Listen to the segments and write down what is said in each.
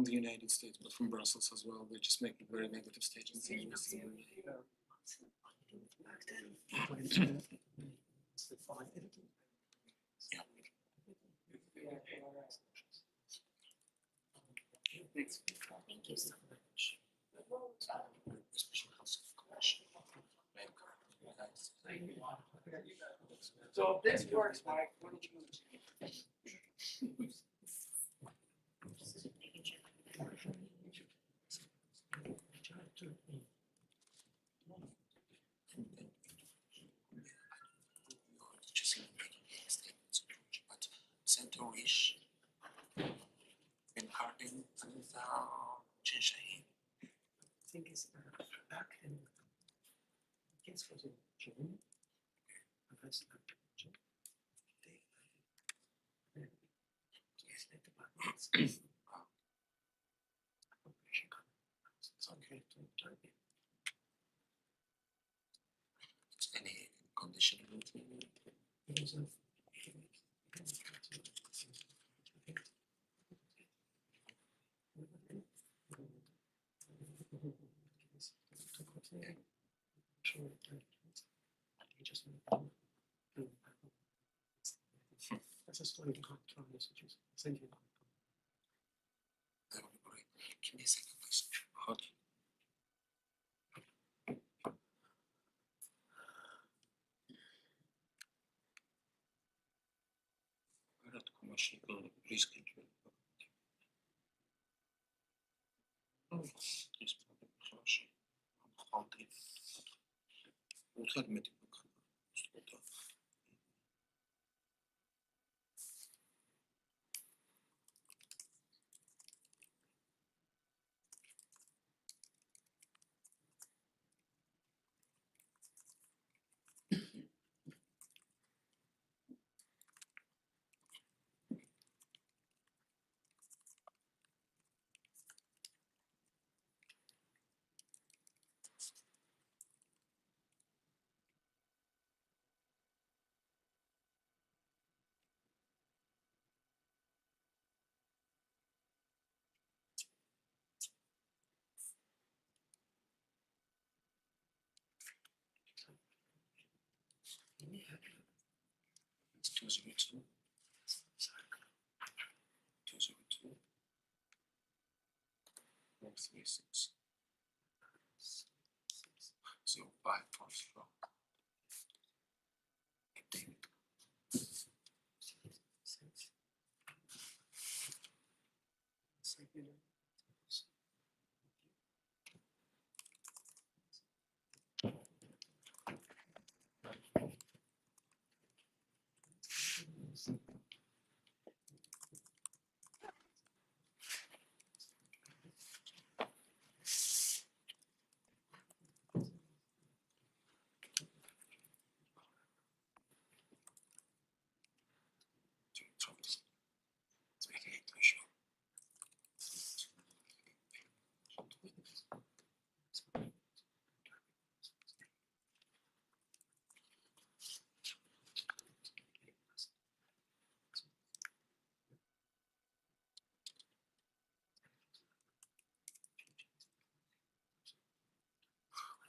the United States, but from Brussels as well. They just make very negative statements. Thank you so much. So if this works, Mike, what do you Centaurish, Ben Harding, and Chen Shaheen. I think it's back in, I guess it was in June. I've had some June. Yes, later about months. It's okay to type it. Any condition? Because of that's a story to come to messages. Send you. That would be great. Give me a second, please. Hold. Commercial risk control. وخدمة It's 202. 202. 436. 0544.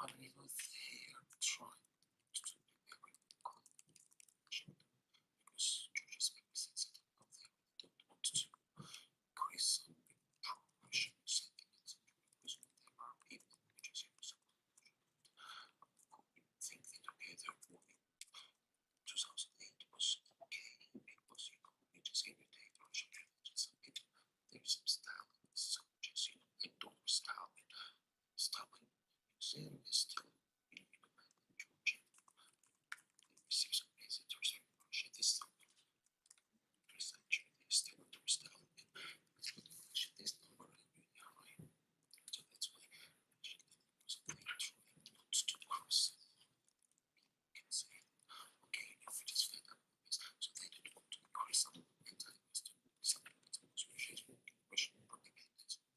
I was here trying to do every connection because George's sensitive of them don't want to increase some promotion sentiments because they are people which is used think that together for 2008 was okay because you know we just every day there's some style so just you know adore style Sam is still being recommended in Georgia. They receive some visitors from Russia this summer. Century, they still under style. It's good to mention this number every year, right? So that's why I mentioned that because they are trying not to cross. You can say, okay, if we just fed up with this, so they don't want to increase some anti-Western sentiments, Russian propaganda.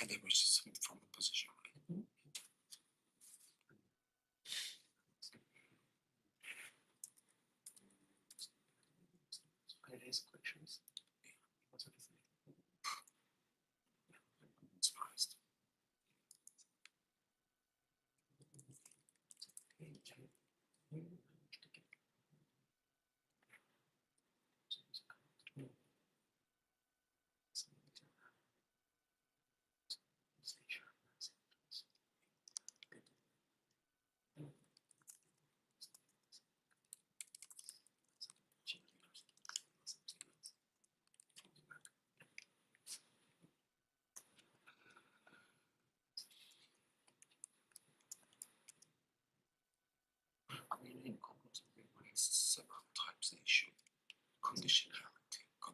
And there was some from a position, right? I raise questions. What's everything? I'm surprised. I mean, in Congress, we raised several times the issue conditionality of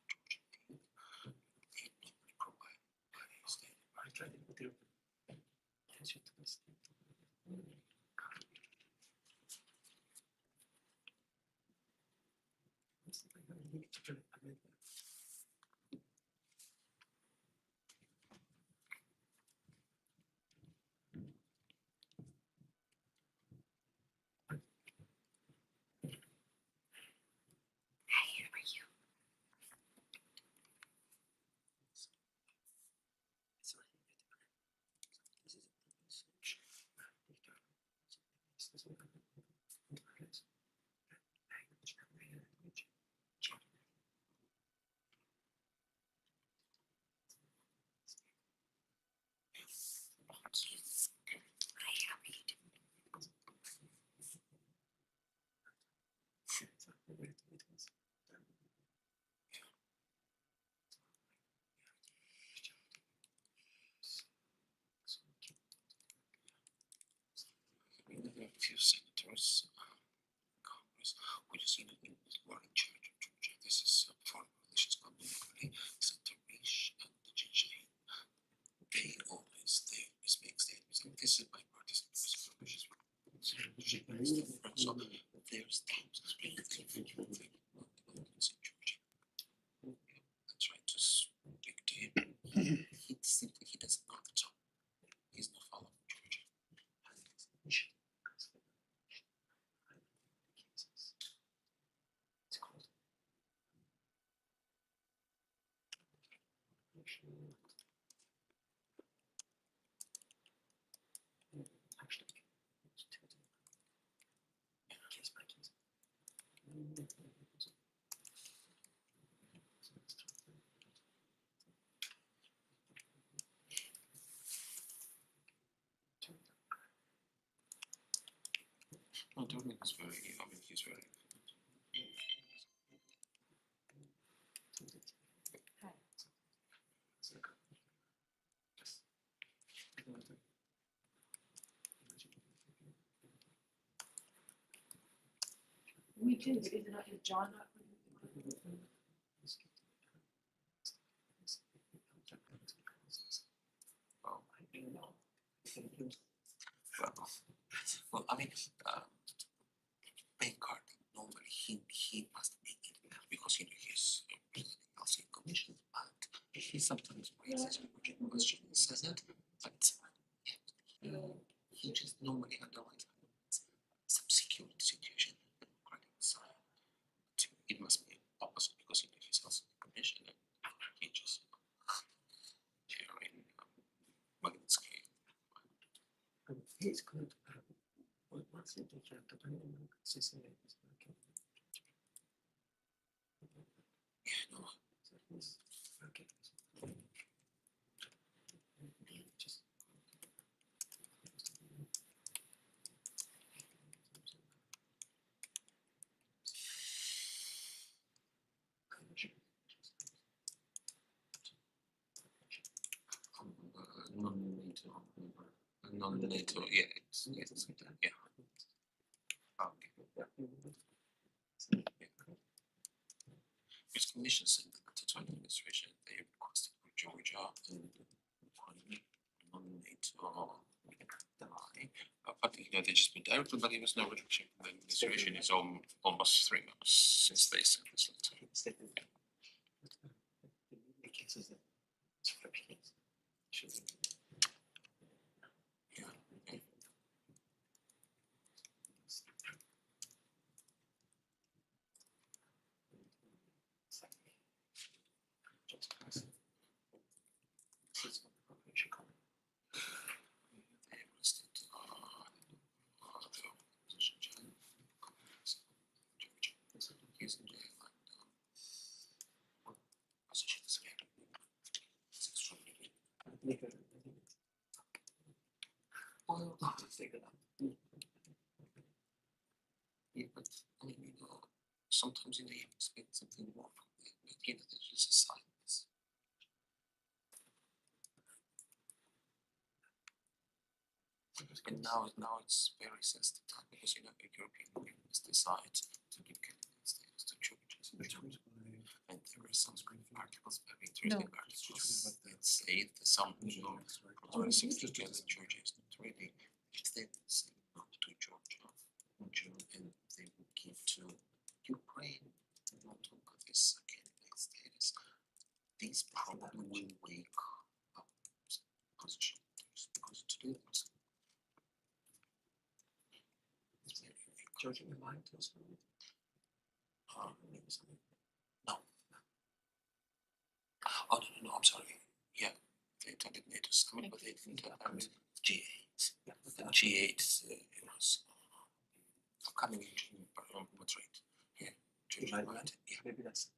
Georgia. They normally provide by state. I tried it with you. Answer to this. I need to try to amend that. I mean, there are a few senators, Congress, who just who are in charge of Georgia. This is foreign relations committee, Senator Risch and the Xinjiang. They always make statements. And this is bipartisan relations. So there's thousands of people in Georgia. I tried to speak to him. He doesn't know the top. He's not following Georgia. It's called actually case by case. No, Dorman is very, I mean, he's very. We did, but is John not? Oh, well, I mean, Bankard, normally he must be in because he's presenting housing commission, but he sometimes raises urgent questions, says it, but he just normally underlines some security situation in the democratic side. It must be opposite because he's housing commission and he just chairing Magnitsky. He's good. What's it? Chapter 20, Assassination. Yeah, no. Okay. Just non-NATO, yeah, it's yeah. Okay. His commission said that the Tice administration they requested for Georgia and non-NATO but they just been directed, but there was no rejection from the administration. It's almost 3 months since they sent this letter. the cases that it's for peace. it up. Yeah, but I mean, sometimes you expect something more from them, but there's just a silence. And now it's very sensitive time because the European Union has decided to give candidate status to Georgia. And there are some articles, very interesting articles that say that some progressive against Georgia is not ready. If they would say no to Georgia, and they would give to Ukraine, not to this candidate status, these probably will wake up position because to do this. Georgia would like to. No. Oh, no, I'm sorry. Yeah, they attended NATO summit, but they didn't attend G8. The G8 it was coming in June, Madrid. Yeah, Georgia might. Yeah, Maybe that's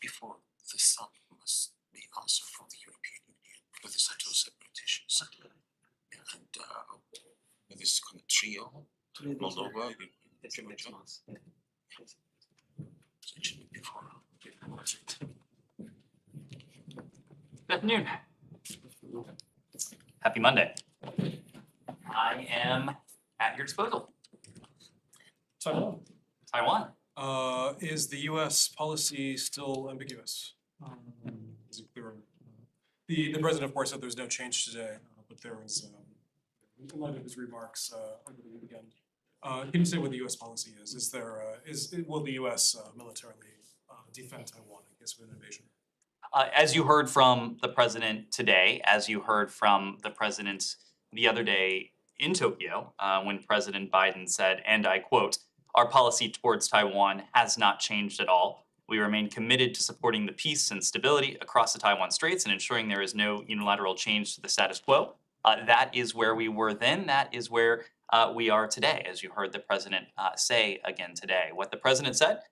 before the summit must be answered from the European Union because these are two separate issues. And this kind of trio, Moldova, it's in next Georgia. month. So it should be before Madrid. Good afternoon. Happy Monday. I am at your disposal. Taiwan. Taiwan. Is the US policy still ambiguous? Is it clear? The president, of course, said there's no change today, but there was, in light of his remarks over the weekend. Can you say what the US policy is? Will the US militarily defend Taiwan in case of an invasion? As you heard from the president today, as you heard from the president the other day in Tokyo, when President Biden said, and I quote, "Our policy towards Taiwan has not changed at all. We remain committed to supporting the peace and stability across the Taiwan Straits and ensuring there is no unilateral change to the status quo." That is where we were then. That is where we are today, as you heard the president say again today. What the president said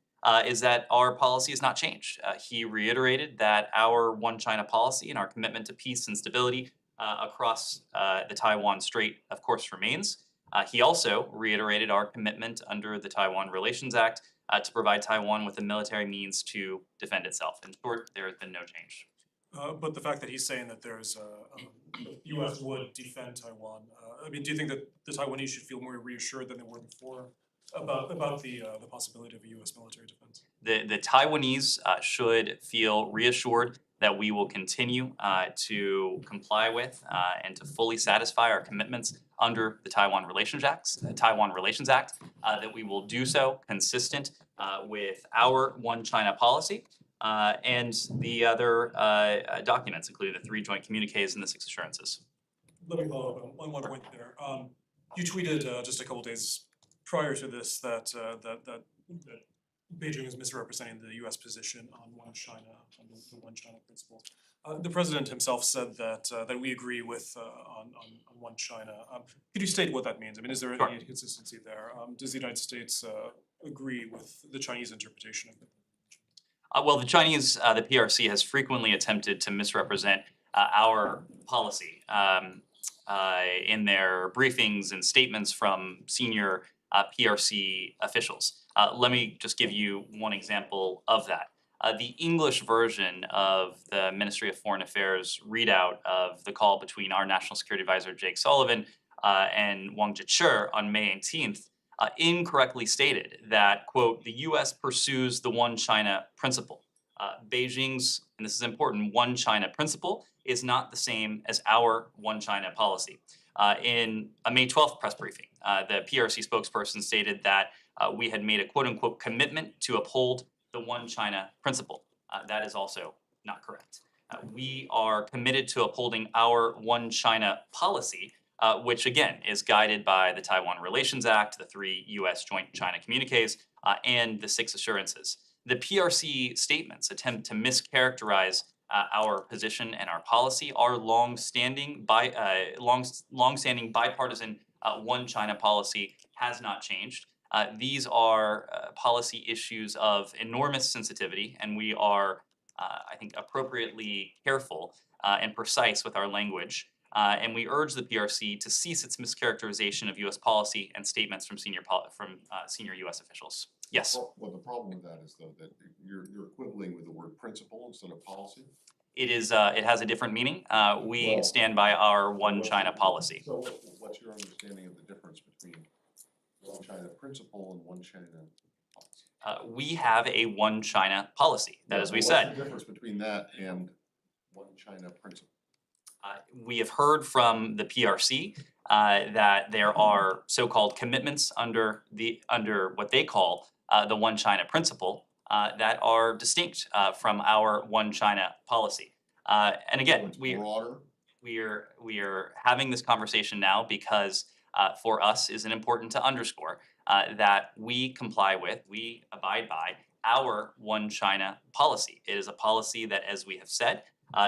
is that our policy has not changed. He reiterated that our One China policy and our commitment to peace and stability across the Taiwan Strait, of course, remains. He also reiterated our commitment under the Taiwan Relations Act to provide Taiwan with the military means to defend itself. In short, there has been no change. But the fact that he's saying that there's the US would defend Taiwan, I mean, do you think that the Taiwanese should feel more reassured than they were before about the possibility of a US military defense? The Taiwanese should feel reassured that we will continue to comply with and to fully satisfy our commitments under the Taiwan Relations Act, that we will do so consistent with our One China policy and the other documents, including the 3 joint communiques and the 6 assurances. Let me follow up on one point there. You tweeted just a couple days prior to this that Beijing is misrepresenting the U.S. position on One China, on the One China principle. The president himself said that we agree with on One China. Could you state what that means? I mean, is there Sure. any inconsistency there? Does the United States agree with the Chinese interpretation of it? Well, the Chinese, the PRC has frequently attempted to misrepresent our policy in their briefings and statements from senior PRC officials. Let me just give you one example of that. The English version of the Ministry of Foreign Affairs readout of the call between our National Security Advisor, Jake Sullivan, and Wang Zhichi on May 18th incorrectly stated that, quote, "The US pursues the One China principle." Beijing's, and this is important, One China principle is not the same as our One China policy. In a May 12th press briefing, the PRC spokesperson stated that we had made a quote-unquote commitment to uphold the One China principle. That is also not correct. We are committed to upholding our One China policy, which again is guided by the Taiwan Relations Act, the 3 U.S. joint China communiques, and the 6 assurances. The PRC statements attempt to mischaracterize our position and our policy. Our long-standing bipartisan One China policy has not changed. These are policy issues of enormous sensitivity, and we are, I think, appropriately careful and precise with our language And we urge the PRC to cease its mischaracterization of U.S. policy and statements from senior U.S. officials. Yes. Well, the problem with that is though that you're quibbling with the word principle instead of policy. It is. It has a different meaning. We Well, stand by our one China policy. So what's your understanding of the difference between one China principle and one China policy? We have a one China policy. That, as we What's said, the difference between that and one China principle? we have heard from the PRC that there are so-called commitments under what they call the one China principle that are distinct from our one China policy. And again, So it's broader? we are having this conversation now because for us is it important to underscore that we comply with, we abide by our one China policy. It is a policy that, as we have said,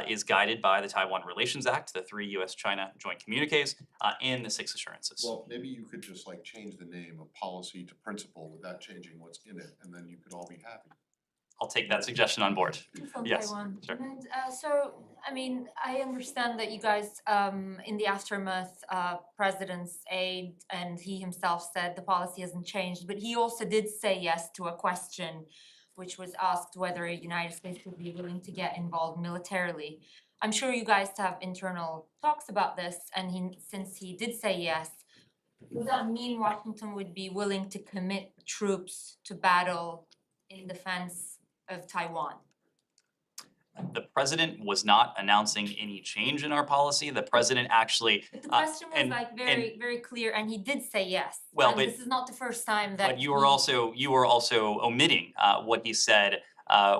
is guided by the Taiwan Relations Act, the 3 U.S.-China joint communiques, and the 6 assurances. Well, maybe you could just like change the name of policy to principle without changing what's in it, and then you could all be happy. I'll take that suggestion on board. From Yes, Taiwan. sure. And so, I mean, I understand that you guys, in the aftermath, President's aide and he himself said the policy hasn't changed, but he also did say yes to a question which was asked whether the United States would be willing to get involved militarily. I'm sure you guys have internal talks about this, and since he did say yes, does that mean Washington would be willing to commit troops to battle in defense of Taiwan? The president was not announcing any change in our policy. The president actually, But the question was and- like very clear, and he did say yes. Well, And but- this is not the first time that but you were also omitting what he said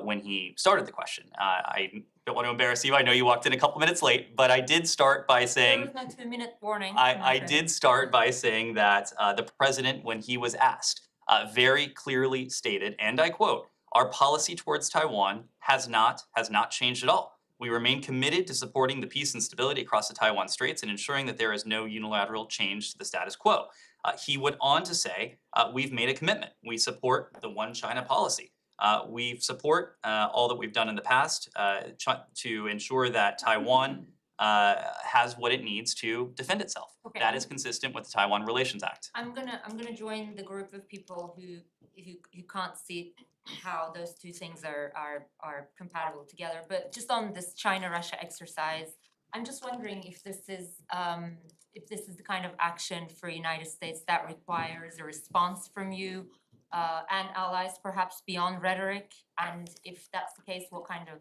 when he started the question. I don't want to embarrass you. I know you walked in a couple minutes late, but I did start by there saying was no 2-minute warning. I did start by saying that the president, when he was asked, very clearly stated, and I quote, "Our policy towards Taiwan has not changed at all. We remain committed to supporting the peace and stability across the Taiwan Straits and ensuring that there is no unilateral change to the status quo." He went on to say, "We've made a commitment. We support the one China policy. We support all that we've done in the past to ensure that Taiwan has what it needs to defend itself." Okay. That is consistent with the Taiwan Relations Act. I'm gonna join the group of people who can't see how those two things are compatible together. But just on this China-Russia exercise, I'm just wondering if this is the kind of action for United States that requires a response from you and allies, perhaps beyond rhetoric. And if that's the case, what kind of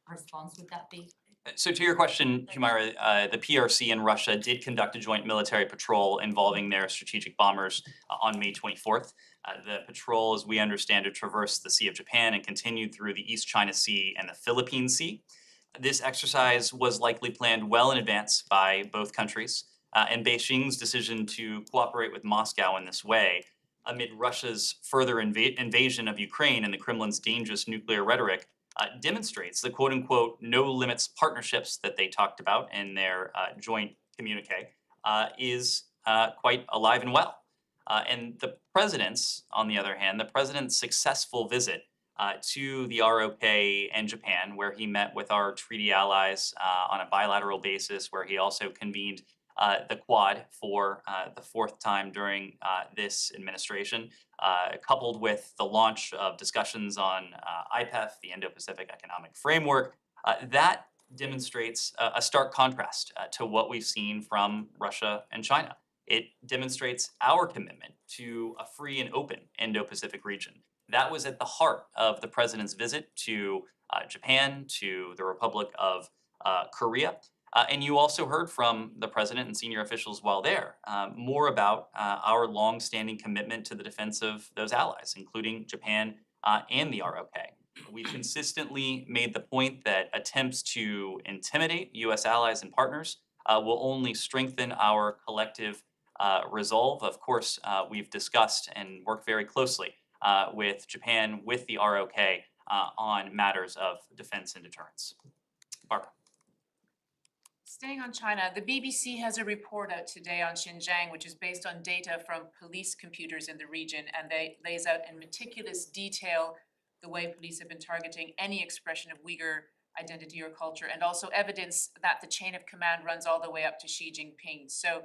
response would that be? So to your question, Humaira, the PRC and Russia did conduct a joint military patrol involving their strategic bombers on May 24th. The patrol, as we understand it, traversed the Sea of Japan and continued through the East China Sea and the Philippine Sea. This exercise was likely planned well in advance by both countries, and Beijing's decision to cooperate with Moscow in this way, amid Russia's further invasion of Ukraine and the Kremlin's dangerous nuclear rhetoric, demonstrates the quote-unquote no limits partnerships that they talked about in their joint communique is quite alive and well. And the president's, on the other hand, the president's successful visit to the ROK and Japan, where he met with our treaty allies on a bilateral basis, where he also convened the Quad for the 4th time during this administration, coupled with the launch of discussions on IPEF, the Indo-Pacific Economic Framework, that demonstrates a stark contrast to what we've seen from Russia and China. It demonstrates our commitment to a free and open Indo-Pacific region. That was at the heart of the president's visit to Japan, to the Republic of Korea. And you also heard from the president and senior officials while there more about our long-standing commitment to the defense of those allies, including Japan and the ROK. We've consistently made the point that attempts to intimidate U.S. allies and partners will only strengthen our collective resolve. Of course, we've discussed and worked very closely with Japan, with the ROK on matters of defense and deterrence. Barbara. Staying on China, the BBC has a report out today on Xinjiang, which is based on data from police computers in the region, and they lays out in meticulous detail the way police have been targeting any expression of Uyghur identity or culture, and also evidence that the chain of command runs all the way up to Xi Jinping. So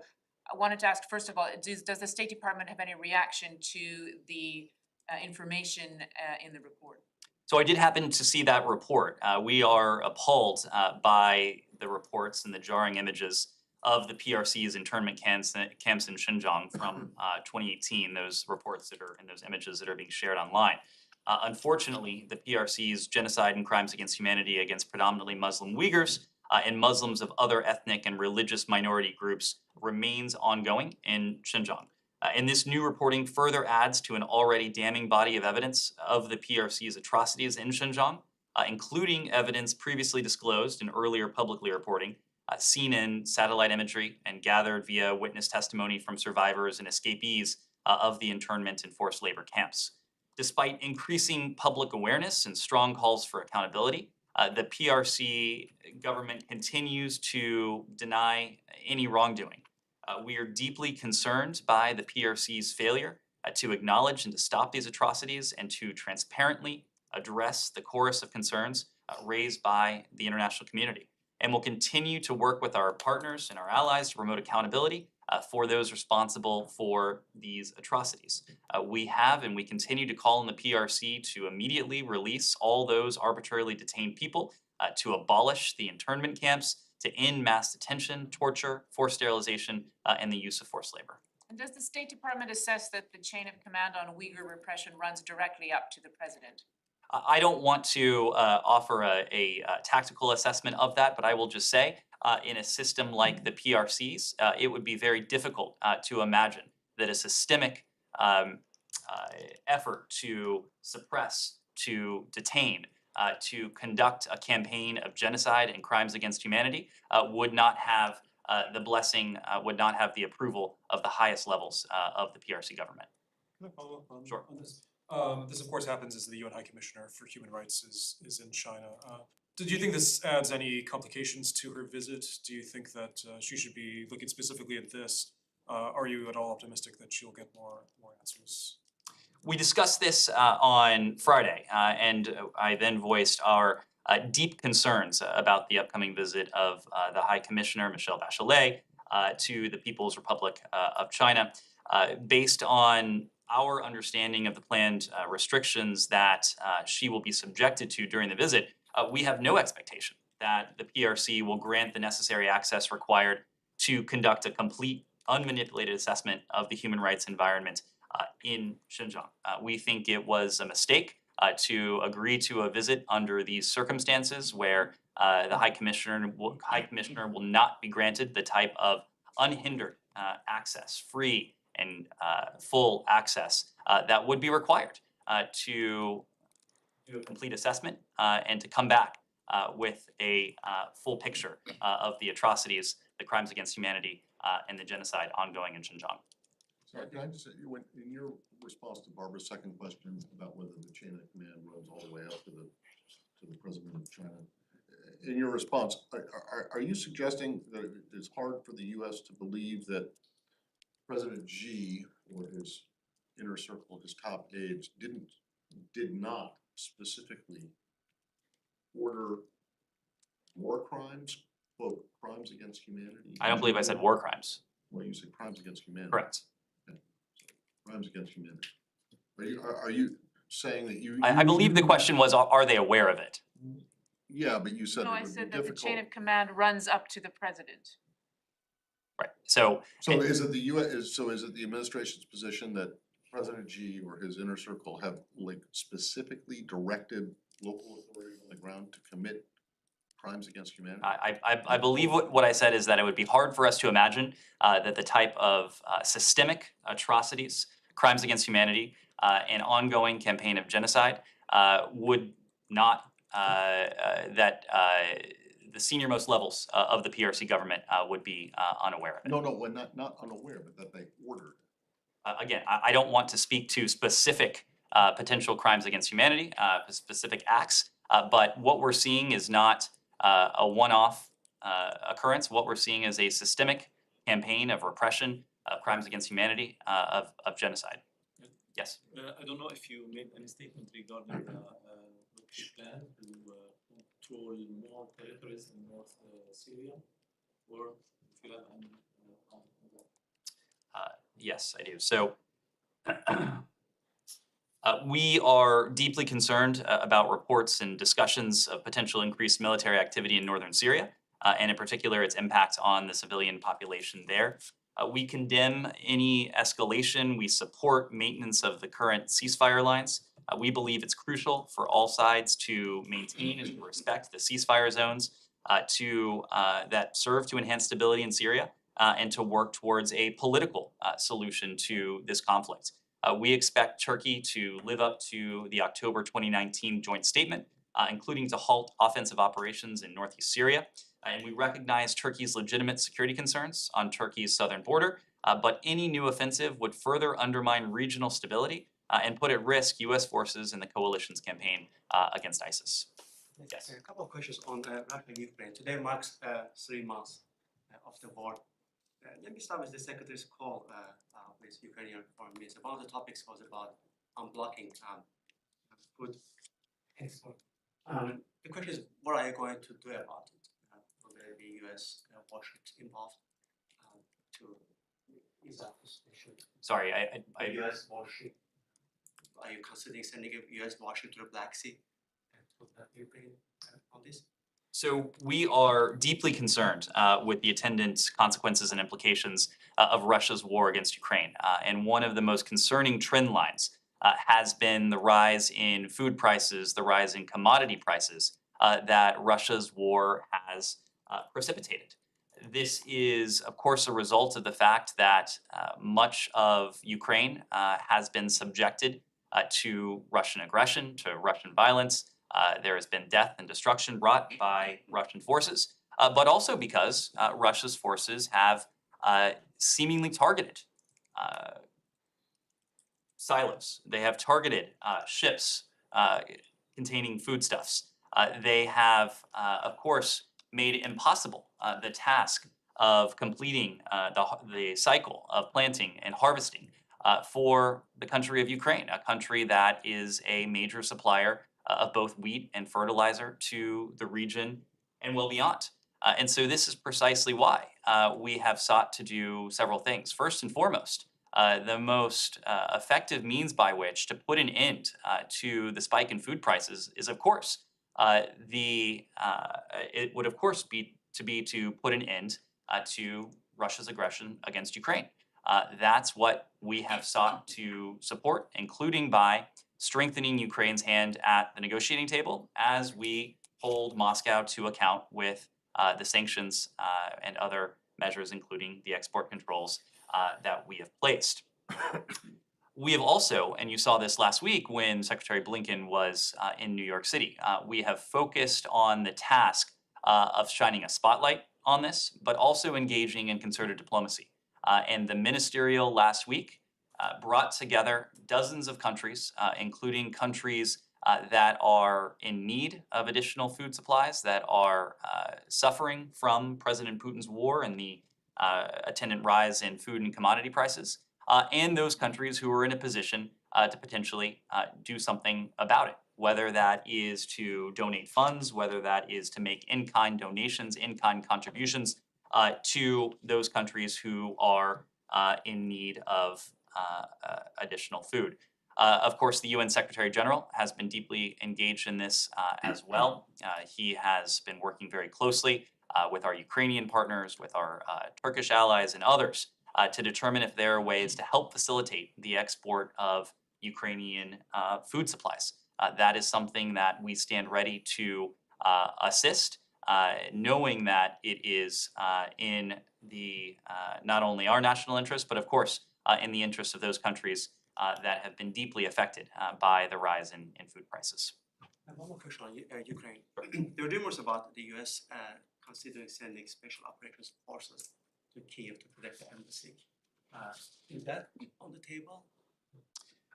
I wanted to ask, first of all, does the State Department have any reaction to the information in the report? So I did happen to see that report. We are appalled by the reports and the jarring images of the PRC's internment camps in Xinjiang from 2018, those reports that are, and those images that are being shared online. Unfortunately, the PRC's genocide and crimes against humanity against predominantly Muslim Uyghurs and Muslims of other ethnic and religious minority groups remains ongoing in Xinjiang. And this new reporting further adds to an already damning body of evidence of the PRC's atrocities in Xinjiang, including evidence previously disclosed in earlier publicly reporting, seen in satellite imagery and gathered via witness testimony from survivors and escapees of the internment and forced labor camps. Despite increasing public awareness and strong calls for accountability, the PRC government continues to deny any wrongdoing. We are deeply concerned by the PRC's failure to acknowledge and to stop these atrocities and to transparently address the chorus of concerns raised by the international community. And we'll continue to work with our partners and our allies to promote accountability for those responsible for these atrocities. We have and we continue to call on the PRC to immediately release all those arbitrarily detained people, to abolish the internment camps, to end mass detention, torture, forced sterilization, and the use of forced labor. And does the State Department assess that the chain of command on Uyghur repression runs directly up to the president? I don't want to offer a tactical assessment of that, but I will just say, in a system like the PRC's, it would be very difficult to imagine that a systemic effort to suppress, to detain, to conduct a campaign of genocide and crimes against humanity would not have the blessing, would not have the approval of the highest levels of the PRC government. Can I follow up on Sure. on this? This of course happens as the UN High Commissioner for Human Rights is in China. Did you think this adds any complications to her visit? Do you think that she should be looking specifically at this? Are you at all optimistic that she'll get more answers? We discussed this on Friday, and I then voiced our deep concerns about the upcoming visit of the High Commissioner, Michelle Bachelet, to the People's Republic of China. Based on our understanding of the planned restrictions that she will be subjected to during the visit, we have no expectation that the PRC will grant the necessary access required to conduct a complete, unmanipulated assessment of the human rights environment in Xinjiang. We think it was a mistake to agree to a visit under these circumstances where the High Commissioner will not be granted the type of unhindered access, free and full access that would be required to do a complete assessment and to come back with a full picture of the atrocities, the crimes against humanity, and the genocide ongoing in Xinjiang. Sorry, can I just say, in your response to Barbara's second question about whether the chain of command runs all the way up to the president of China, in your response, are you suggesting that it's hard for the U.S. to believe that President Xi or his inner circle, his top aides, did not specifically order war crimes, quote, crimes against humanity? I don't believe I said war crimes. Well, you said crimes against humanity. Correct. Crimes against humanity. Are you saying that you? I believe the question was, are they aware of it? Yeah, but you said No, it I would be said that the difficult. chain of command runs up to the president. Right. So So is it the US, so is it the administration's position that President Xi or his inner circle have like specifically directed local authorities on the ground to commit crimes against humanity? I believe what I said is that it would be hard for us to imagine that the type of systemic atrocities, crimes against humanity, and ongoing campaign of genocide would not, that the senior most levels of the PRC government would be unaware of it. No, we're not unaware, but that they ordered. Again, I don't want to speak to specific potential crimes against humanity, specific acts, but what we're seeing is not a one-off occurrence. What we're seeing is a systemic campaign of repression, of crimes against humanity, of genocide. Yes. I don't know if you made any statement regarding the plan to control more territories in North Syria, or if you have any comment on that? Yes, I do. So we are deeply concerned about reports and discussions of potential increased military activity in northern Syria, and in particular its impact on the civilian population there. We condemn any escalation. We support maintenance of the current ceasefire lines. We believe it's crucial for all sides to maintain and to respect the ceasefire zones that serve to enhance stability in Syria and to work towards a political solution to this conflict. We expect Turkey to live up to the October 2019 joint statement, including to halt offensive operations in northeast Syria. And we recognize Turkey's legitimate security concerns on Turkey's southern border, but any new offensive would further undermine regional stability and put at risk U.S. forces in the coalition's campaign against ISIS. Yes. A couple of questions on Russia and Ukraine. Today marks 3 months of the war. Let me start with the Secretary's call with Ukrainian Foreign Minister. One of the topics was about unblocking food export. The question is, what are you going to do about it? Will there be U.S. warships involved to resolve this issue? Sorry, U.S. warship. Are you considering sending a U.S. warship to the Black Sea to Ukraine on this? So we are deeply concerned with the attendant consequences and implications of Russia's war against Ukraine. And one of the most concerning trend lines has been the rise in food prices, the rise in commodity prices that Russia's war has precipitated. This is, of course, a result of the fact that much of Ukraine has been subjected to Russian aggression, to Russian violence. There has been death and destruction brought by Russian forces, but also because Russia's forces have seemingly targeted silos. They have targeted ships containing foodstuffs. They have, of course, made impossible the task of completing the cycle of planting and harvesting for the country of Ukraine, a country that is a major supplier of both wheat and fertilizer to the region and well beyond. And so this is precisely why we have sought to do several things. First and foremost, the most effective means by which to put an end to the spike in food prices is, of course, it would, of course, be to put an end to Russia's aggression against Ukraine. That's what we have sought to support, including by strengthening Ukraine's hand at the negotiating table as we hold Moscow to account with the sanctions and other measures, including the export controls that we have placed. We have also, and you saw this last week when Secretary Blinken was in New York City, we have focused on the task of shining a spotlight on this, but also engaging in concerted diplomacy. And the ministerial last week brought together dozens of countries, including countries that are in need of additional food supplies, that are suffering from President Putin's war and the attendant rise in food and commodity prices, and those countries who are in a position to potentially do something about it, whether that is to donate funds, whether that is to make in-kind donations, in-kind contributions to those countries who are in need of additional food. Of course, the UN Secretary General has been deeply engaged in this as well. He has been working very closely with our Ukrainian partners, with our Turkish allies and others to determine if there are ways to help facilitate the export of Ukrainian food supplies. That is something that we stand ready to assist, knowing that it is in the not only our national interest, but of course in the interest of those countries that have been deeply affected by the rise in food prices. And one more question on Ukraine. There are rumors about the U.S. Considering sending special operations forces to Kyiv to protect the embassy. Is that on the table?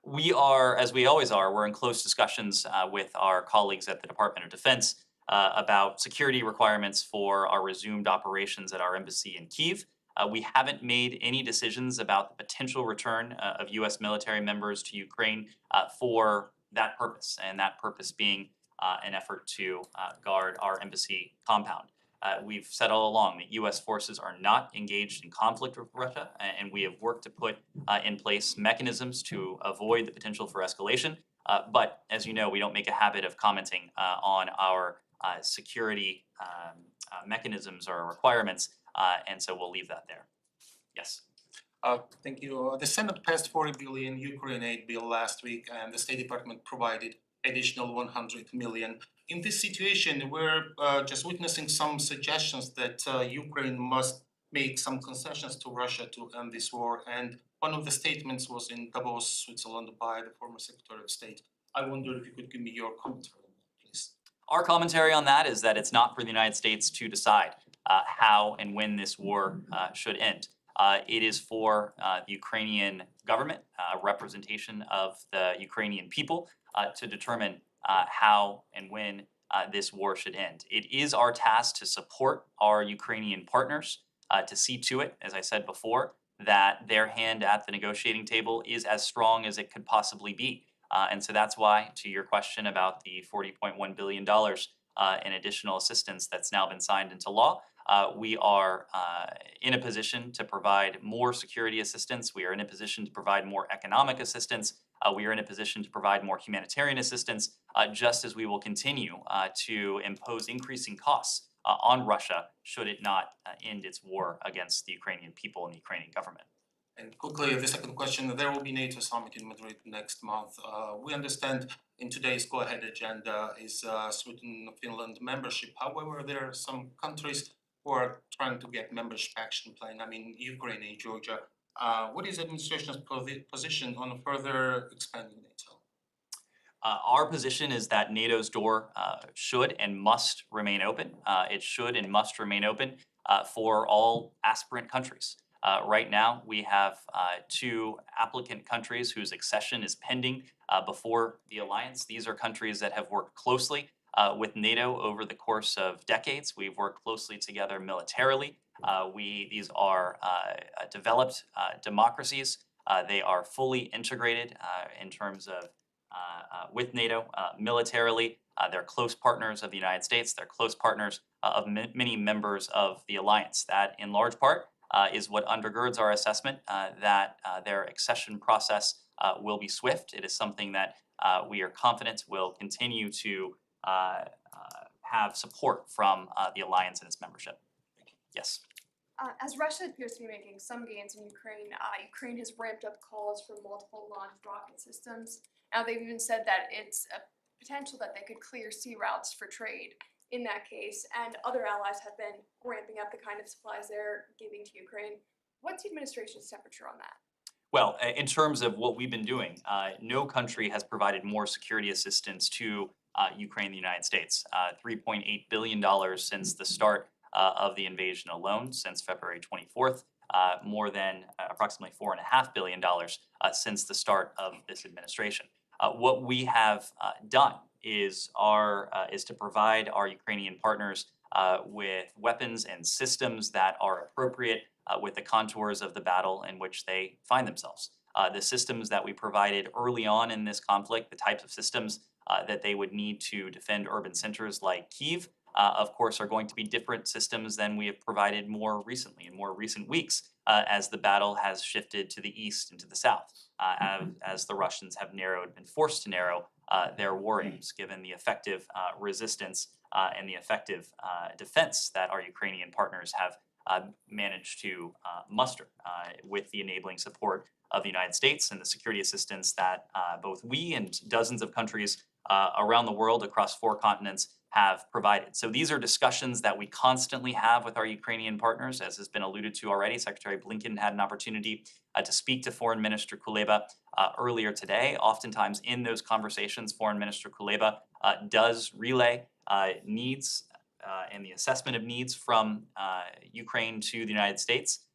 We are, as we always are, we're in close discussions with our colleagues at the Department of Defense about security requirements for our resumed operations at our embassy in Kyiv. We haven't made any decisions about the potential return of U.S. military members to Ukraine for that purpose, and that purpose being an effort to guard our embassy compound. We've said all along that U.S. forces are not engaged in conflict with Russia, and we have worked to put in place mechanisms to avoid the potential for escalation. But as you know, we don't make a habit of commenting on our security mechanisms or requirements, and so we'll leave that there. Yes. Thank you. The Senate passed 40 billion Ukraine aid bill last week, and the State Department provided additional 100 million. In this situation, we're just witnessing some suggestions that Ukraine must make some concessions to Russia to end this war. And one of the statements was in Davos, Switzerland, by the former Secretary of State. I wonder if you could give me your commentary on that, please. Our commentary on that is that it's not for the United States to decide how and when this war should end. It is for the Ukrainian government, representation of the Ukrainian people, to determine how and when this war should end. It is our task to support our Ukrainian partners, to see to it, as I said before, that their hand at the negotiating table is as strong as it could possibly be. And so that's why, to your question about the $40.1 billion in additional assistance that's now been signed into law, we are in a position to provide more security assistance. We are in a position to provide more economic assistance. We are in a position to provide more humanitarian assistance, just as we will continue to impose increasing costs on Russia should it not end its war against the Ukrainian people and the Ukrainian government. And quickly, the second question, there will be NATO summit in Madrid next month. We understand in today's go-ahead agenda is Sweden, Finland membership. However, there are some countries who are trying to get membership action plan. I mean, Ukraine and Georgia. What is the administration's position on further expanding NATO? Our position is that NATO's door should and must remain open. It should and must remain open for all aspirant countries. Right now, we have 2 applicant countries whose accession is pending before the alliance. These are countries that have worked closely with NATO over the course of decades. We've worked closely together militarily. These are developed democracies. They are fully integrated in terms of with NATO militarily. They're close partners of the United States. They're close partners of many members of the alliance. That, in large part, is what undergirds our assessment that their accession process will be swift. It is something that we are confident will continue to have support from the alliance and its membership. Yes. As Russia appears to be making some gains in Ukraine, Ukraine has ramped up calls for multiple launched rocket systems. Now, they've even said that it's a potential that they could clear sea routes for trade in that case, and other allies have been ramping up the kind of supplies they're giving to Ukraine. What's the administration's temperature on that? Well, in terms of what we've been doing, no country has provided more security assistance to Ukraine than the United States. $3.8 billion since the start of the invasion alone, since February 24th. More than approximately $4.5 billion since the start of this administration. What we have done is to provide our Ukrainian partners with weapons and systems that are appropriate with the contours of the battle in which they find themselves. The systems that we provided early on in this conflict, the types of systems that they would need to defend urban centers like Kyiv, of course, are going to be different systems than we have provided more recently, in more recent weeks, as the battle has shifted to the east and to the south, as the Russians have been forced to narrow their war aims, given the effective resistance and the effective defense that our Ukrainian partners have managed to muster with the enabling support of the United States and the security assistance that both we and dozens of countries around the world across 4 continents have provided. So these are discussions that we constantly have with our Ukrainian partners, as has been alluded to already. Secretary Blinken had an opportunity to speak to Foreign Minister Kuleba earlier today. Oftentimes in those conversations, Foreign Minister Kuleba does relay needs and the assessment of needs from Ukraine to the United States.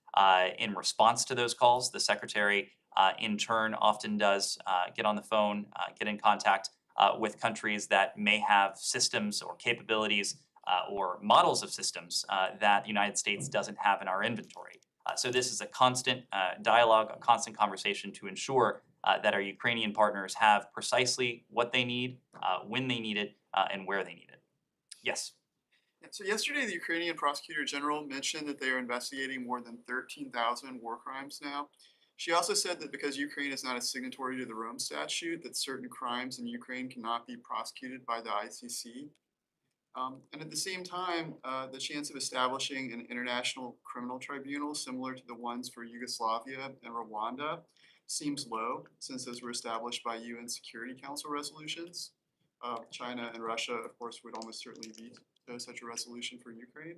In response to those calls, the Secretary in turn often does get on the phone, get in contact with countries that may have systems or capabilities or models of systems that the United States doesn't have in our inventory. So this is a constant dialogue, a constant conversation to ensure that our Ukrainian partners have precisely what they need, when they need it, and where they need it. Yes. Yeah, so yesterday, the Ukrainian Prosecutor General mentioned that they are investigating more than 13,000 war crimes now. She also said that because Ukraine is not a signatory to the Rome Statute, that certain crimes in Ukraine cannot be prosecuted by the ICC. And at the same time, the chance of establishing an international criminal tribunal similar to the ones for Yugoslavia and Rwanda seems low, since those were established by UN Security Council resolutions. China and Russia, of course, would almost certainly veto such a resolution for Ukraine.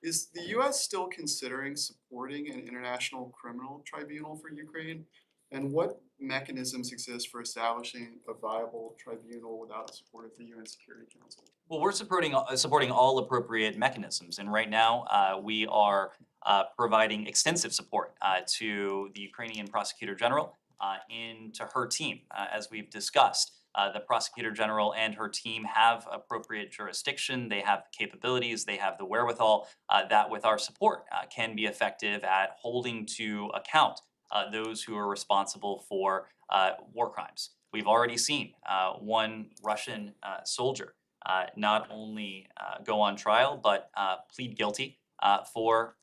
Is the US still considering supporting an international criminal tribunal for Ukraine? And what mechanisms exist for establishing a viable tribunal without the support of the UN Security Council? Well, we're supporting all appropriate mechanisms, and right now we are providing extensive support to the Ukrainian Prosecutor General and to her team. As we've discussed, the Prosecutor General and her team have appropriate jurisdiction, they have the capabilities, they have the wherewithal that with our support can be effective at holding to account those who are responsible for war crimes. We've already seen one Russian soldier not only go on trial, but plead guilty for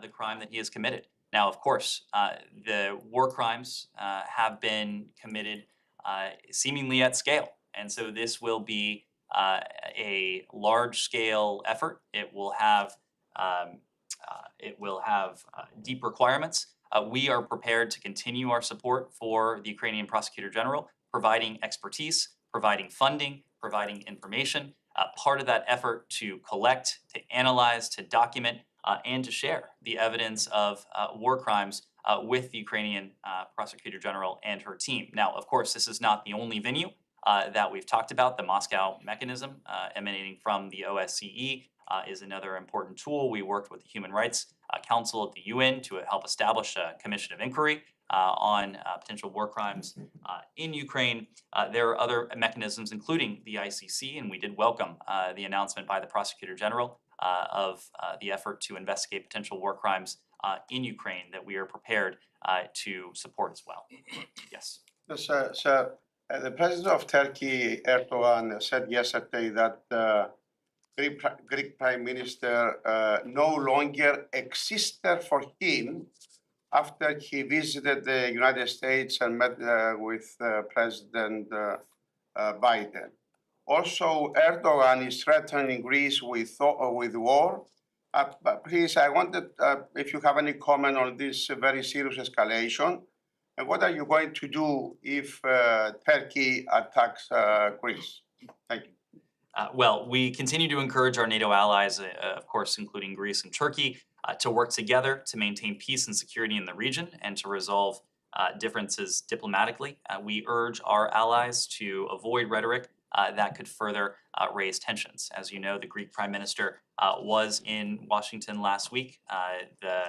the crime that he has committed. Now, of course, the war crimes have been committed seemingly at scale. And so this will be a large-scale effort. It will have deep requirements. We are prepared to continue our support for the Ukrainian Prosecutor General, providing expertise, providing funding, providing information. Part of that effort to collect, to analyze, to document, and to share the evidence of war crimes with the Ukrainian Prosecutor General and her team. Now, of course, this is not the only venue that we've talked about. The Moscow mechanism emanating from the OSCE is another important tool. We worked with the Human Rights Council at the UN to help establish a commission of inquiry on potential war crimes in Ukraine. There are other mechanisms, including the ICC, and we did welcome the announcement by the Prosecutor General of the effort to investigate potential war crimes in Ukraine that we are prepared to support as well. Yes. The President of Turkey, Erdogan, said yesterday that Greek Prime Minister no longer existed for him after he visited the United States and met with President Biden. Also, Erdogan is threatening Greece with war. But please, I wondered if you have any comment on this very serious escalation, and what are you going to do if Turkey attacks Greece? Thank you. Well, we continue to encourage our NATO allies, of course, including Greece and Turkey, to work together to maintain peace and security in the region and to resolve differences diplomatically. We urge our allies to avoid rhetoric that could further raise tensions. As you know, the Greek Prime Minister was in Washington last week. The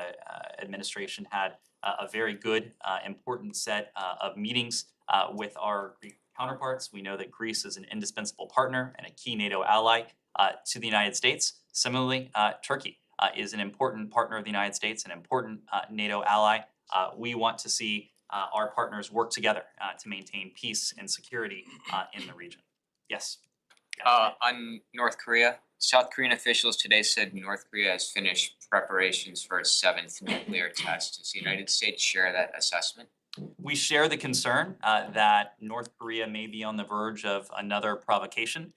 administration had a very good, important set of meetings with our Greek counterparts. We know that Greece is an indispensable partner and a key NATO ally to the United States. Similarly, Turkey is an important partner of the United States, an important NATO ally. We want to see our partners work together to maintain peace and security in the region. Yes. On North Korea, South Korean officials today said North Korea has finished preparations for its 7th nuclear test. Does the United States share that assessment? We share the concern that North Korea may be on the verge of another provocation.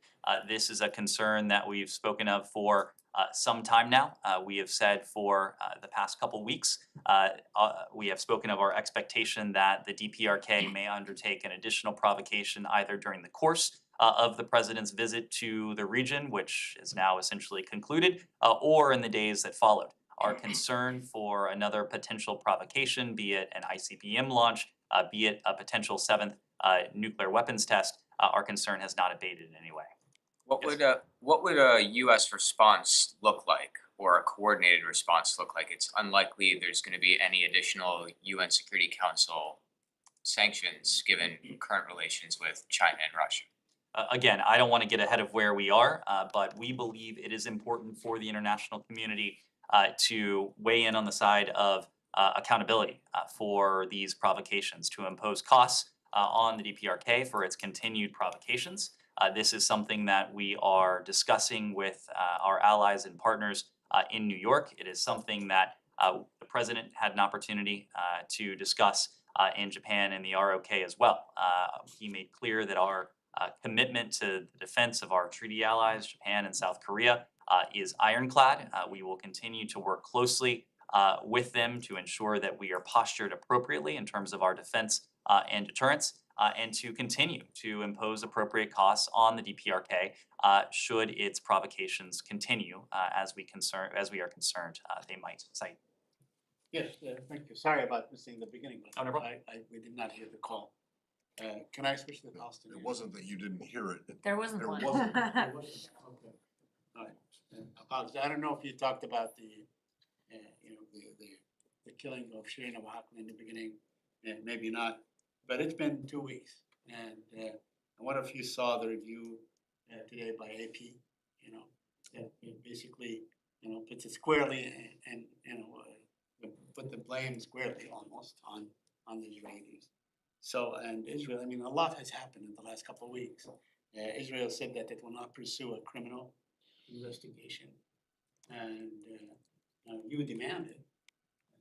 This is a concern that we've spoken of for some time now. We have said for the past couple weeks, we have spoken of our expectation that the DPRK may undertake an additional provocation either during the course of the president's visit to the region, which is now essentially concluded, or in the days that followed. Our concern for another potential provocation, be it an ICBM launch, be it a potential 7th nuclear weapons test, our concern has not abated in any way. What would a U.S. response look like, or a coordinated response look like? It's unlikely there's going to be any additional UN Security Council sanctions given current relations with China and Russia. Again, I don't want to get ahead of where we are, but we believe it is important for the international community to weigh in on the side of accountability for these provocations, to impose costs on the DPRK for its continued provocations. This is something that we are discussing with our allies and partners in New York. It is something that the president had an opportunity to discuss in Japan and the ROK as well. He made clear that our commitment to the defense of our treaty allies, Japan and South Korea, is ironclad. We will continue to work closely with them to ensure that we are postured appropriately in terms of our defense and deterrence, and to continue to impose appropriate costs on the DPRK should its provocations continue, as we are concerned they might cite. Yes, thank you. Sorry about missing the beginning, but Oh, no problem. we did not hear the call. Can I switch to the Palestinian? It wasn't that you didn't hear it. There wasn't There one. wasn't. It wasn't? Okay. All right. Apologies. I don't know if you talked about the, you know, the killing of Shireen Abu Akleh in the beginning, and maybe not, but it's been 2 weeks. And I wonder if you saw the review today by AP, you know, that it basically, you know, puts it squarely and you know, put the blame squarely almost on the Israelis. So, and Israel, I mean, a lot has happened in the last couple of weeks. Israel said that it will not pursue a criminal investigation. And you demanded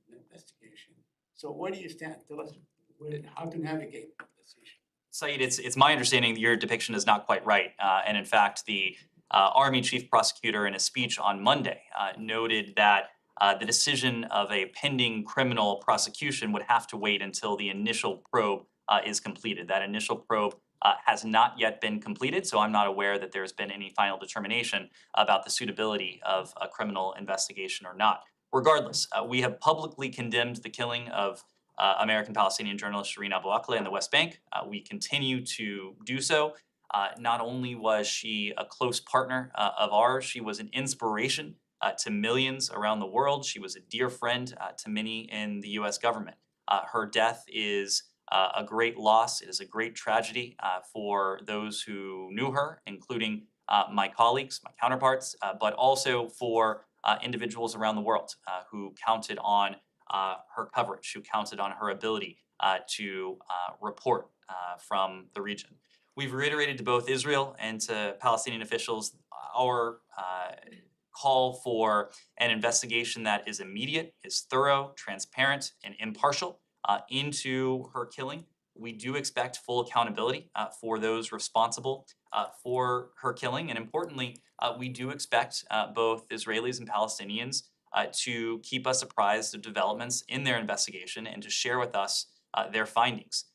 an investigation. So where do you stand? Tell us how to navigate this issue. Saeed, it's my understanding that your depiction is not quite right. And in fact, the Army Chief Prosecutor in a speech on Monday noted that the decision of a pending criminal prosecution would have to wait until the initial probe is completed. That initial probe has not yet been completed, so I'm not aware that there's been any final determination about the suitability of a criminal investigation or not. Regardless, we have publicly condemned the killing of American-Palestinian journalist Shireen Abu Akleh in the West Bank. We continue to do so. Not only was she a close partner of ours, she was an inspiration to millions around the world. She was a dear friend to many in the US government. Her death is a great loss. It is a great tragedy for those who knew her, including my colleagues, my counterparts, but also for individuals around the world who counted on her coverage, who counted on her ability to report from the region. We've reiterated to both Israel and to Palestinian officials our call for an investigation that is immediate, is thorough, transparent, and impartial into her killing. We do expect full accountability for those responsible for her killing. And importantly, we do expect both Israelis and Palestinians to keep us apprised of developments in their investigation and to share with us their findings.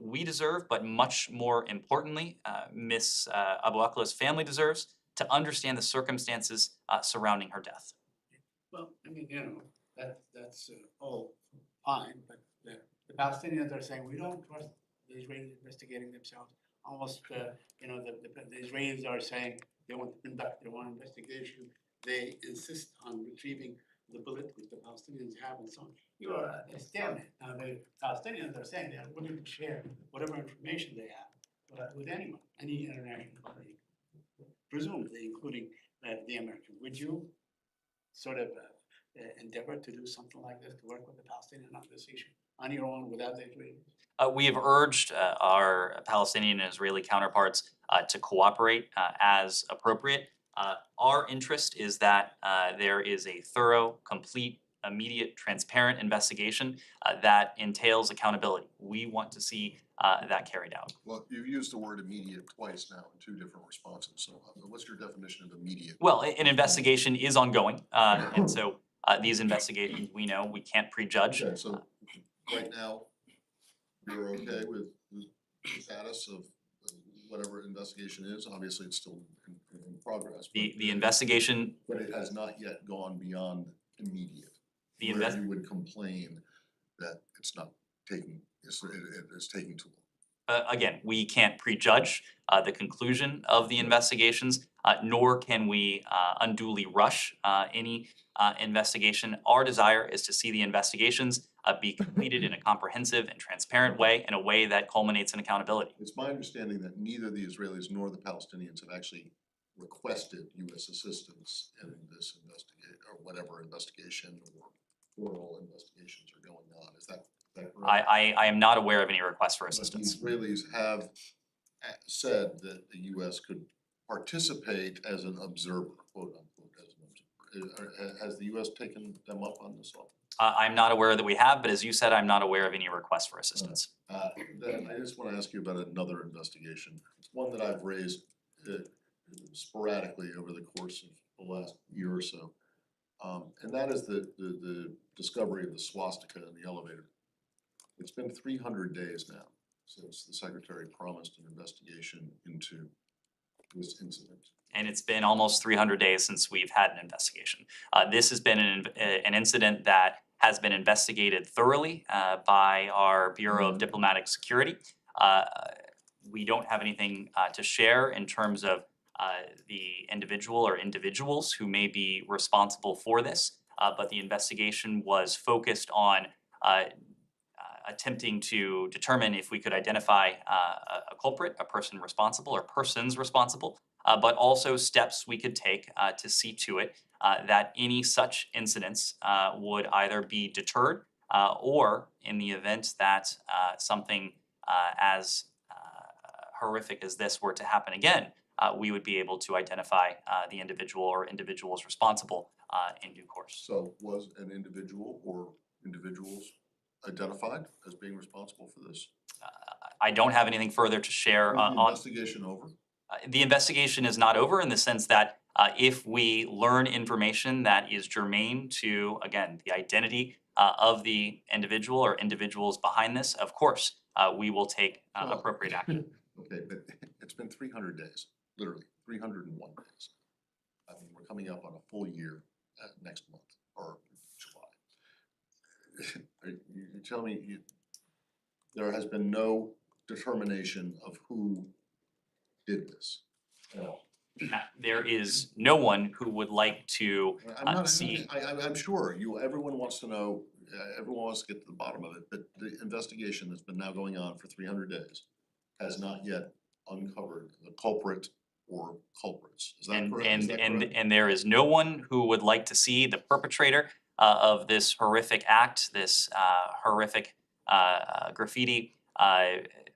We deserve, but much more importantly, Ms. Abu Akleh's family deserves to understand the circumstances surrounding her death. Well, I mean, you know, that's all fine, but the Palestinians are saying we don't trust the Israelis investigating themselves. Almost, you know, the Israelis are saying they want to conduct their own investigation. They insist on retrieving the bullet which the Palestinians have and so on. You are at a stalemate. Now, the Palestinians are saying they are willing to share whatever information they have with anyone, any international body, presumably including the Americans. Would you sort of endeavor to do something like this, to work with the Palestinians on this issue on your own without the Israelis? We have urged our Palestinian and Israeli counterparts to cooperate as appropriate. Our interest is that there is a thorough, complete, immediate, transparent investigation that entails accountability. We want to see that carried out. Well, you've used the word immediate twice now in two different responses. So what's your definition of immediate? Well, an investigation is ongoing. And so these investigations, we know we can't prejudge. Okay, so right now, you're okay with the status of whatever investigation is? Obviously, it's still in progress. The investigation. But it has not yet gone beyond immediate. Where you would complain that it's not taking, it's taking too long. Again, we can't prejudge the conclusion of the investigations, nor can we unduly rush any investigation. Our desire is to see the investigations be completed in a comprehensive and transparent way, in a way that culminates in accountability. It's my understanding that neither the Israelis nor the Palestinians have actually requested U.S. assistance in this investigation, or whatever investigation or plural investigations are going on. Is that correct? I am not aware of any request for assistance. But the Israelis have said that the US could participate as an observer, quote unquote, as an observer. Has the US taken them up on this offer? I'm not aware that we have, but as you said, I'm not aware of any requests for assistance. Then I just wanna ask you about another investigation. It's one that I've raised sporadically over the course of the last year or so. And that is the discovery of the swastika in the elevator. It's been 300 days now since the secretary promised an investigation into this incident. And it's been almost 300 days since we've had an investigation. This has been an incident that has been investigated thoroughly by our Bureau of Diplomatic Security. We don't have anything to share in terms of the individual or individuals who may be responsible for this, but the investigation was focused on attempting to determine if we could identify a culprit, a person responsible or persons responsible, but also steps we could take to see to it that any such incidents would either be deterred or in the event that something as horrific as this were to happen again, we would be able to identify the individual or individuals responsible in due course. So was an individual or individuals identified as being responsible for this? I don't have anything further to share Is on. the investigation over? The investigation is not over in the sense that if we learn information that is germane to, again, the identity of the individual or individuals behind this, of course, we will take appropriate action. Okay, but it's been 300 days, literally 301 days. I mean, we're coming up on a full year next month or July. You tell me there has been no determination of who did this at all? There is no one who would like to I'm not see. I'm sure everyone wants to know, everyone wants to get to the bottom of it, but the investigation that's been now going on for 300 days has not yet uncovered the culprit or culprits. Is that correct? Is that correct? And there is no one who would like to see the perpetrator of this horrific act, this horrific graffiti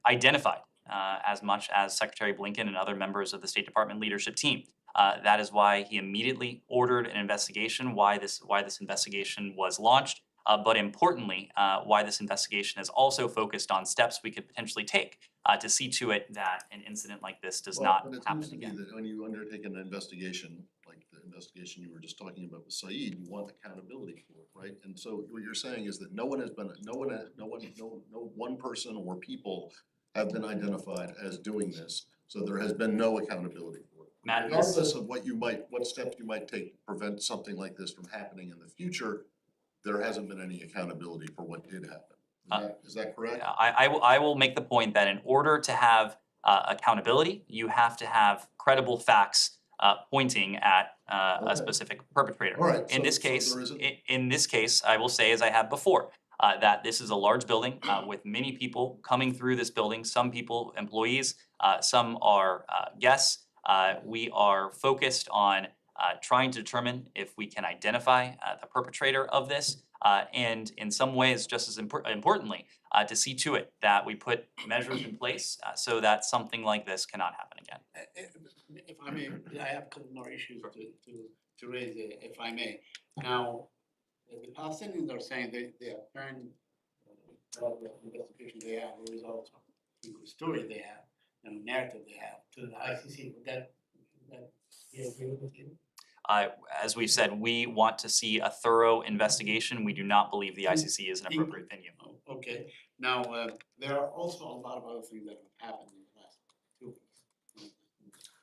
identified as much as Secretary Blinken and other members of the State Department leadership team. That is why he immediately ordered an investigation, why this investigation was launched, but importantly, why this investigation is also focused on steps we could potentially take to see to it that an incident like this does not happen But it seems to me again. that when you undertake an investigation, like the investigation you were just talking about with Said, you want accountability for it, right? And so what you're saying is that no one person or people have been identified as doing this, so there has been no accountability for it. Matt, Regardless of what steps you might take to prevent something like this from happening in the future, there hasn't been any accountability for what did happen. Is that correct? I will make the point that in order to have accountability, you have to have credible facts pointing at a specific perpetrator. All right, In this so case, there isn't- in this case, I will say, as I have before, that this is a large building with many people coming through this building. Some people, employees, some are guests. We are focused on trying to determine if we can identify the perpetrator of this. And in some ways, just as importantly, to see to it that we put measures in place so that something like this cannot happen again. If I may, I have a couple more issues to raise, if I may. Now, the Palestinians are saying they have turned the investigation they have, the results of the story they have, and the narrative they have to the ICC. Would that be okay with you? As we've said, we want to see a thorough investigation. We do not believe the ICC is an appropriate venue. Oh, okay. Now, there are also a lot of other things that have happened in the last 2 weeks.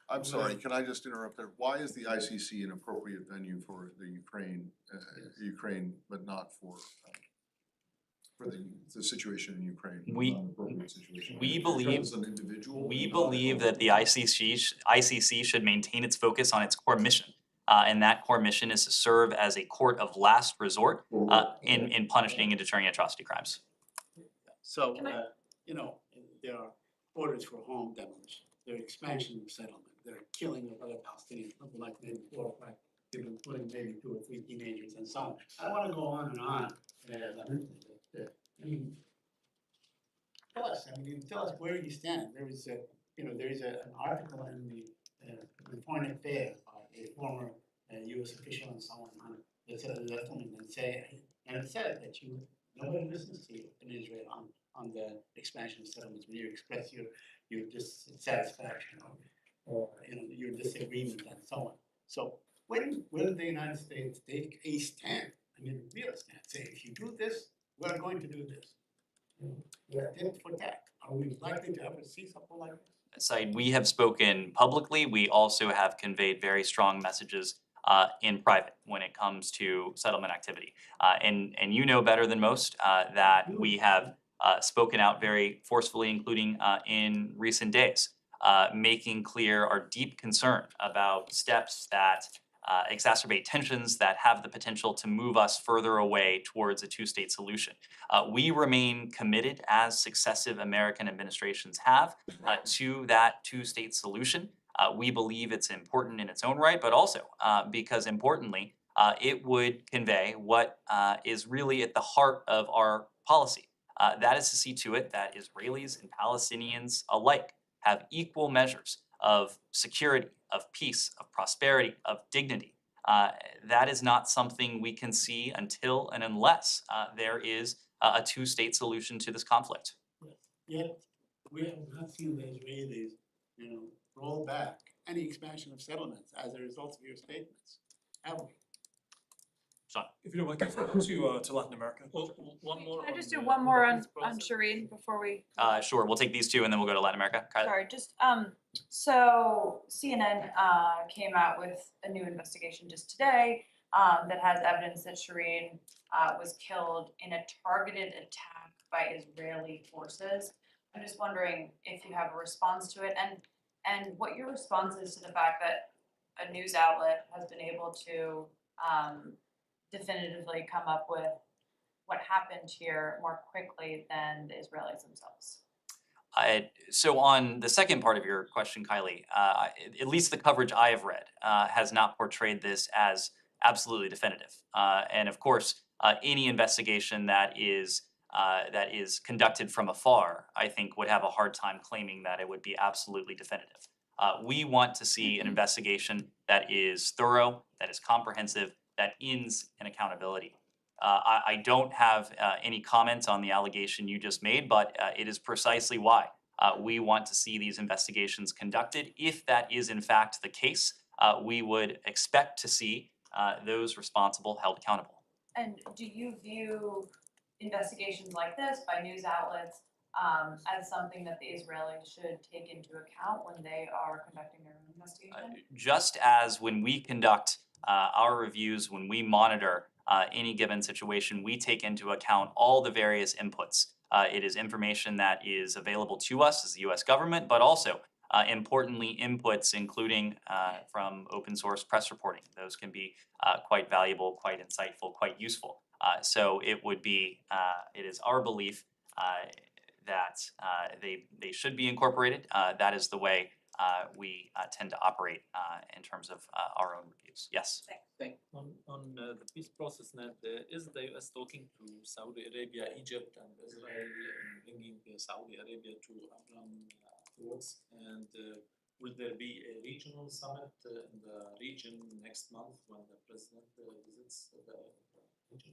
I'm sorry, can I just interrupt there? Why is the ICC an appropriate venue for the Ukraine, but not for the situation in Ukraine? We- Not an appropriate situation? we Because believe- as an individual, We not believe that the ICC should maintain its focus on its core mission. And that core mission is to serve as a court of last resort in punishing and deterring atrocity crimes. So, Can I- there are orders for home demolition, there are expansion of settlement, there are killing of other Palestinians, something like maybe 4 or 5 people, including maybe 2 or 3 teenagers and so on. I don't wanna go on and on. I mean, tell us where you stand. There is there is an article in the Foreign Affairs by a former US official and someone on that's a leftman and it said that nobody listens to you in Israel on the expansion of settlements when you express your dissatisfaction or your disagreement and so on. So when will the United States take a stand? I mean, a real stand. Say, if you do this, we're going to do this. Tit for tat. Are we likely to ever see something like this? Said, we have spoken publicly. We also have conveyed very strong messages in private when it comes to settlement activity. And you know better than most that we have spoken out very forcefully, including in recent days, making clear our deep concern about steps that exacerbate tensions that have the potential to move us further away towards a two-state solution. We remain committed, as successive American administrations have, to that two-state solution. We believe it's important in its own right, but also because importantly, it would convey what is really at the heart of our policy. That is to see to it that Israelis and Palestinians alike have equal measures of security, of peace, of prosperity, of dignity. That is not something we can see until and unless there is a two-state solution to this conflict. Yet, we have not seen the Israelis, roll back any expansion of settlements as a result of your statements, have we? Sean. If you don't mind, can I go to Latin America? Well, one more. Can I just do the one more on peace process? Shireen before we? Sure, we'll take these two and then we'll go to Latin America. Kylie? Sorry, just, so CNN, came out with a new investigation just today, that has evidence that Shireen, was killed in a targeted attack by Israeli forces. I'm just wondering if you have a response to it and what your response is to the fact that a news outlet has been able to, definitively come up with what happened here more quickly than the Israelis themselves. So on the second part of your question, Kylie, at least the coverage I have read has not portrayed this as absolutely definitive. And of course, any investigation that is conducted from afar, I think would have a hard time claiming that it would be absolutely definitive. We want to see an investigation that is thorough, that is comprehensive, that ends in accountability. I don't have any comments on the allegation you just made, but it is precisely why we want to see these investigations conducted. If that is in fact the case, we would expect to see those responsible held accountable. And do you view investigations like this by news outlets as something that the Israelis should take into account when they are conducting their own investigation? Just as when we conduct our reviews, when we monitor any given situation, we take into account all the various inputs. It is information that is available to us as the US government, but also importantly inputs including from open source press reporting. Those can be quite valuable, quite insightful, quite useful. So it is our belief that they should be incorporated. That is the way we tend to operate in terms of our own reviews. Yes. On the peace process, Ned, is the US talking to Saudi Arabia, Egypt, and Israel in bringing Saudi Arabia to Abraham Accords? And will there be a regional summit in the region next month when the president visits the region?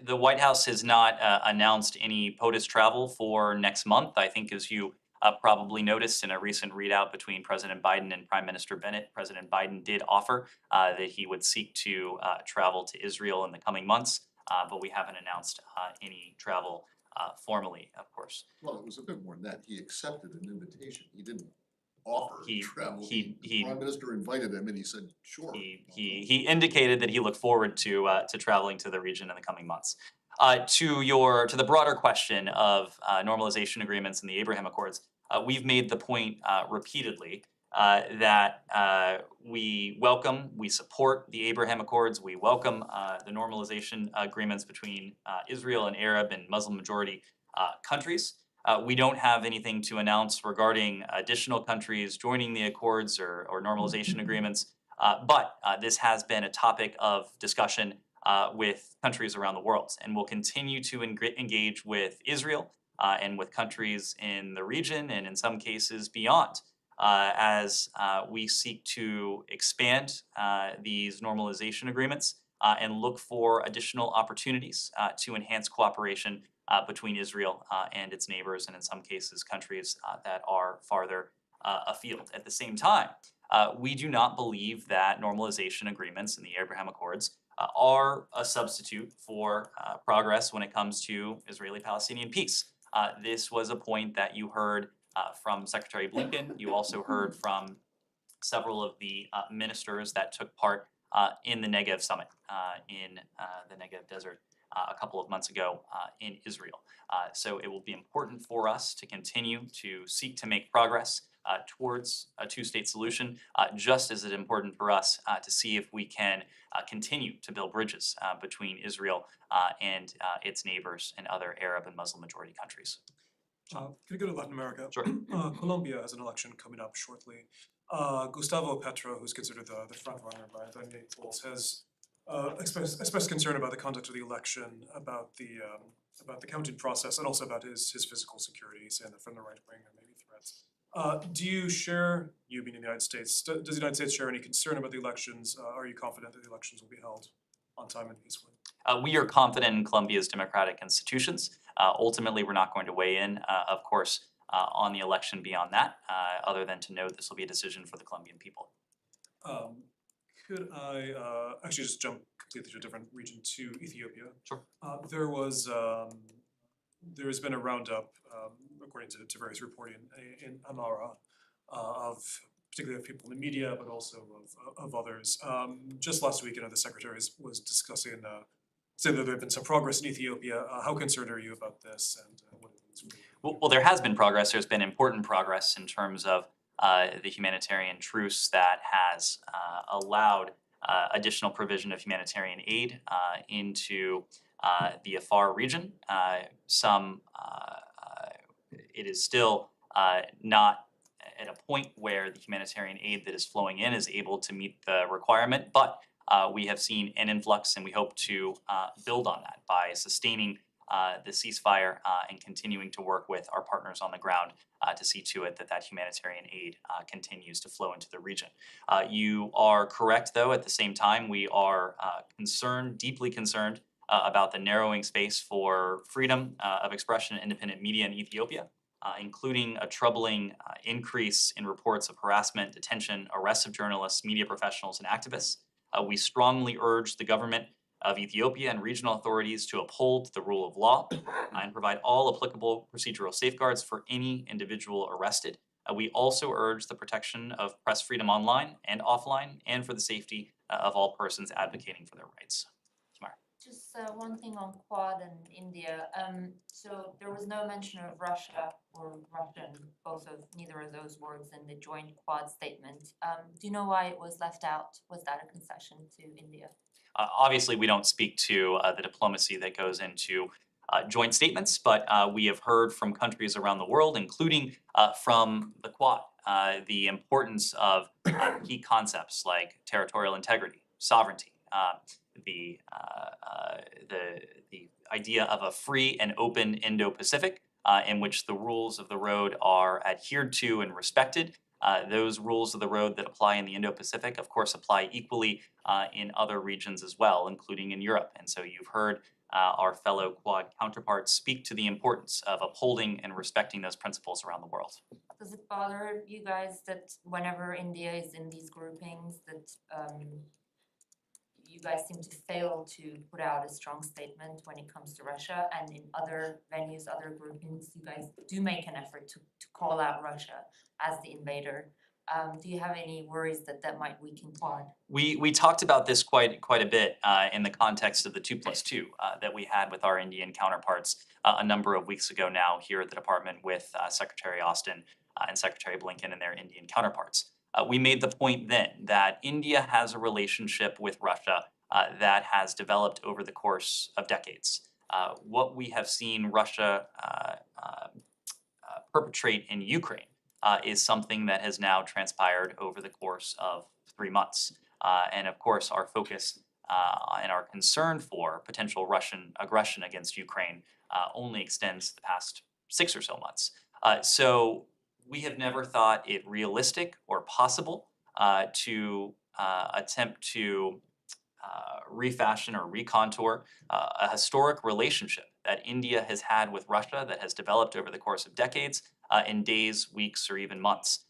The White House has not announced any POTUS travel for next month. I think as you probably noticed in a recent readout between President Biden and Prime Minister Bennett, President Biden did offer that he would seek to travel to Israel in the coming months, but we haven't announced any travel formally, of course. Well, it was a bit more than that. He accepted an invitation. He didn't offer He- travel. he- The Prime Minister invited him and he said, sure. He indicated that he looked forward to traveling to the region in the coming months. To the broader question of normalization agreements and the Abraham Accords, we've made the point repeatedly that we support the Abraham Accords. We welcome the normalization agreements between Israel and Arab and Muslim majority countries. We don't have anything to announce regarding additional countries joining the accords or normalization agreements, but this has been a topic of discussion with countries around the world, and we'll continue to engage with Israel and with countries in the region and in some cases beyond, as we seek to expand these normalization agreements and look for additional opportunities to enhance cooperation between Israel and its neighbors, and in some cases, countries that are farther afield. At the same time, we do not believe that normalization agreements in the Abraham Accords are a substitute for progress when it comes to Israeli-Palestinian peace. This was a point that you heard from Secretary Blinken. You also heard from several of the ministers that took part in the Negev summit in the Negev desert a couple of months ago in Israel. So it will be important for us to continue to seek to make progress towards a two-state solution, just as it's important for us to see if we can continue to build bridges between Israel and its neighbors and other Arab and Muslim majority countries. Can we go to Latin America? Sure. Colombia has an election coming up shortly. Gustavo Petro, who's considered the front runner by many polls, has expressed concern about the conduct of the election, about the counting process, and also about his physical security, saying that from the right wing there may be threats. Do you share, you being in the United States, does the United States share any concern about the elections? Are you confident that the elections will be held on time and peacefully? We are confident in Colombia's democratic institutions. Ultimately, we're not going to weigh in, of course, on the election beyond that, other than to note this will be a decision for the Colombian people. Could I actually just jump completely to a different region, to Ethiopia? Sure. There has been a roundup, according to various reporting in Amara, of particularly of people in the media, but also of others. Just last week, the secretary was discussing, saying that there had been some progress in Ethiopia. How concerned are you about this, and what it means for you? Well, there has been progress. There's been important progress in terms of the humanitarian truce that has allowed additional provision of humanitarian aid into the Afar region. It is still not at a point where the humanitarian aid that is flowing in is able to meet the requirement, but we have seen an influx, and we hope to build on that by sustaining the ceasefire and continuing to work with our partners on the ground to see to it that that humanitarian aid continues to flow into the region. You are correct, though, at the same time, we are concerned, deeply concerned, about the narrowing space for freedom of expression and independent media in Ethiopia, including a troubling increase in reports of harassment, detention, arrests of journalists, media professionals, and activists. We strongly urge the government of Ethiopia and regional authorities to uphold the rule of law and provide all applicable procedural safeguards for any individual arrested. We also urge the protection of press freedom online and offline, and for the safety of all persons advocating for their rights. Just one thing on Quad and India. So there was no mention of Russia or Russian, neither of those words in the joint Quad statement. Do you know why it was left out? Was that a concession to India? Obviously, we don't speak to the diplomacy that goes into joint statements, but we have heard from countries around the world, including from the Quad, the importance of key concepts like territorial integrity, sovereignty, the idea of a free and open Indo-Pacific in which the rules of the road are adhered to and respected. Those rules of the road that apply in the Indo-Pacific, of course, apply equally in other regions as well, including in Europe. And so you've heard our fellow Quad counterparts speak to the importance of upholding and respecting those principles around the world. Does it bother you guys that whenever India is in these groupings, that you guys seem to fail to put out a strong statement when it comes to Russia, and in other venues, other groupings, you guys do make an effort to call out Russia as the invader? Do you have any worries that that might weaken Quad? We talked about this quite a bit in the context of the 2+2 that we had with our Indian counterparts a number of weeks ago now here at the department with Secretary Austin and Secretary Blinken and their Indian counterparts. We made the point then that India has a relationship with Russia that has developed over the course of decades. What we have seen Russia perpetrate in Ukraine is something that has now transpired over the course of 3 months. And of course, our focus and our concern for potential Russian aggression against Ukraine only extends the past 6 or so months. So we have never thought it realistic or possible to attempt to refashion or recontour a historic relationship that India has had with Russia that has developed over the course of decades in days, weeks, or even months.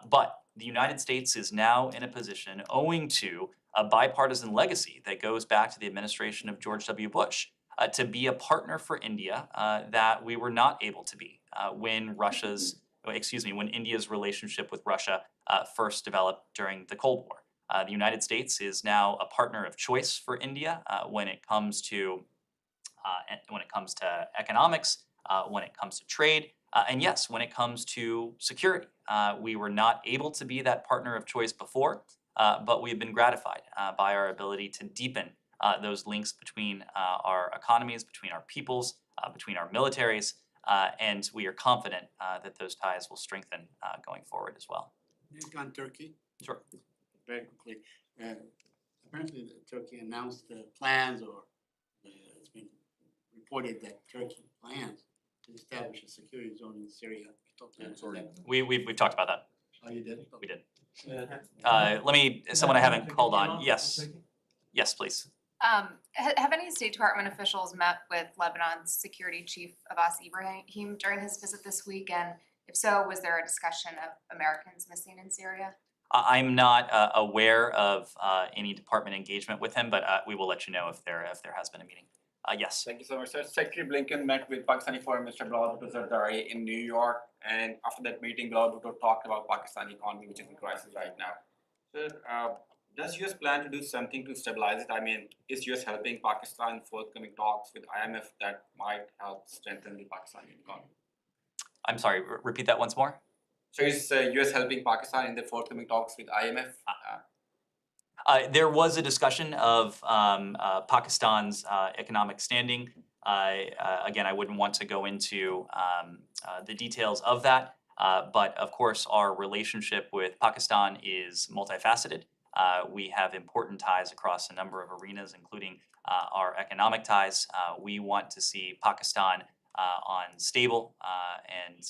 But the United States is now in a position, owing to a bipartisan legacy that goes back to the administration of George W. Bush, to be a partner for India that we were not able to be when when India's relationship with Russia first developed during the Cold War. The United States is now a partner of choice for India when it comes to economics, when it comes to trade, and yes, when it comes to security. We were not able to be that partner of choice before, but we've been gratified by our ability to deepen those links between our economies, between our peoples, between our militaries, and we are confident that those ties will strengthen going forward as well. On Turkey, Sure. very quickly, apparently Turkey announced plans, or it's been reported that Turkey plans to establish a security zone in Syria. We've talked about that. Oh, you did? We did. Someone I haven't called on. Yes. Yes, please. Have any State Department officials met with Lebanon's security chief Abbas Ibrahim during his visit this week? And if so, was there a discussion of Americans missing in Syria? I'm not aware of any department engagement with him, but we will let you know if there has been a meeting. Yes. Thank you so much, sir. Secretary Blinken met with Pakistani Foreign Minister Bilal Bhutto Zardari in New York, and after that meeting, Bilal Bhutto talked about Pakistani economy, which is in crisis right now. Sir, does US plan to do something to stabilize it? I mean, is US helping Pakistan in forthcoming talks with IMF that might help strengthen the Pakistani economy? I'm sorry, repeat that once more. So is US helping Pakistan in the forthcoming talks with IMF? There was a discussion of Pakistan's economic standing. Again, I wouldn't want to go into the details of that, but of course, our relationship with Pakistan is multifaceted. We have important ties across a number of arenas, including our economic ties. We want to see Pakistan on stable and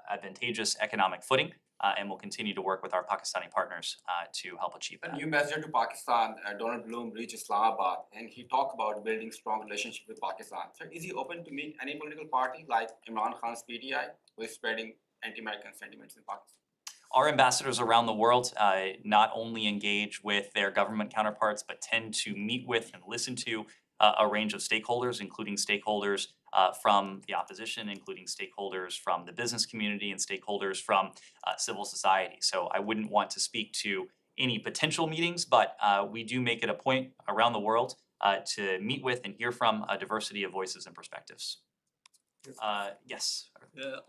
advantageous economic footing, and we'll continue to work with our Pakistani partners to help achieve that. The new ambassador to Pakistan, Donald Bloom, reached Islamabad, and he talked about building strong relationship with Pakistan. So is he open to meet any political party like Imran Khan's PTI, who is spreading anti-American sentiments in Pakistan? Our ambassadors around the world not only engage with their government counterparts, but tend to meet with and listen to a range of stakeholders, including stakeholders from the opposition, including stakeholders from the business community and stakeholders from civil society. So I wouldn't want to speak to any potential meetings, but we do make it a point around the world to meet with and hear from a diversity of voices and perspectives. Yes.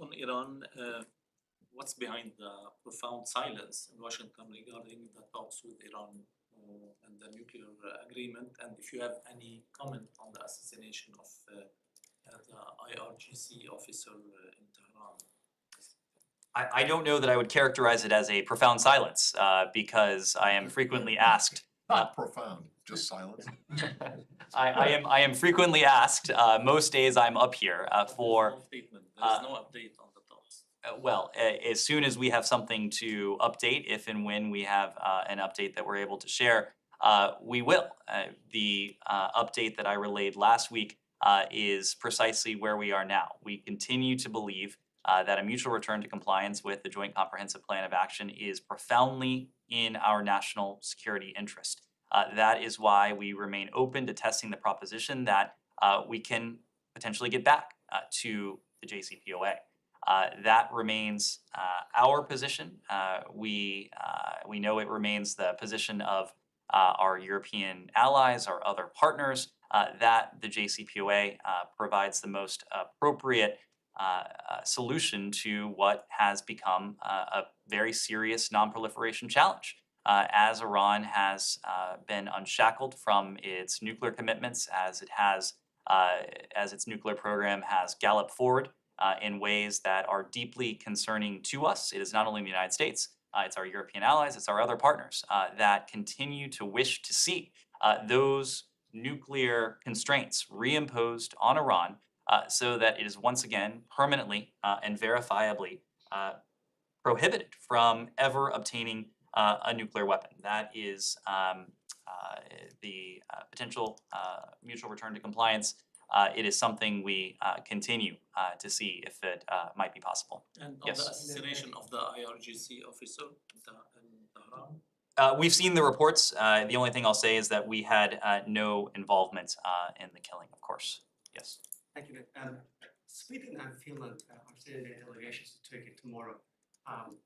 On Iran, what's behind the profound silence in Washington regarding the talks with Iran and the nuclear agreement? And if you have any comment on the assassination of the Irgc officer in Tehran? I don't know that I would characterize it as a profound silence because I am frequently asked. Not profound, just silence. I am frequently asked. Most days I'm up here for. There's no update on the talks. Well, as soon as we have something to update, if and when we have an update that we're able to share, we will. The update that I relayed last week is precisely where we are now. We continue to believe that a mutual return to compliance with the Joint Comprehensive Plan of Action is profoundly in our national security interest. That is why we remain open to testing the proposition that we can potentially get back to the JCPOA. That remains our position. We know it remains the position of our European allies, our other partners, that the JCPOA provides the most appropriate solution to what has become a very serious non-proliferation challenge. As Iran has been unshackled from its nuclear commitments, as its nuclear program has galloped forward in ways that are deeply concerning to us. It is not only the United States, it's our European allies, it's our other partners that continue to wish to see those nuclear constraints reimposed on Iran so that it is once again permanently and verifiably prohibited from ever obtaining a nuclear weapon. That is the potential mutual return to compliance. It is something we continue to see if it might be possible. And on Yes. the assassination of the IRGC officer in Tehran? We've seen the reports. The only thing I'll say is that we had no involvement in the killing, of course. Yes. Thank you. Sweden and Finland are sending their delegations to Turkey tomorrow.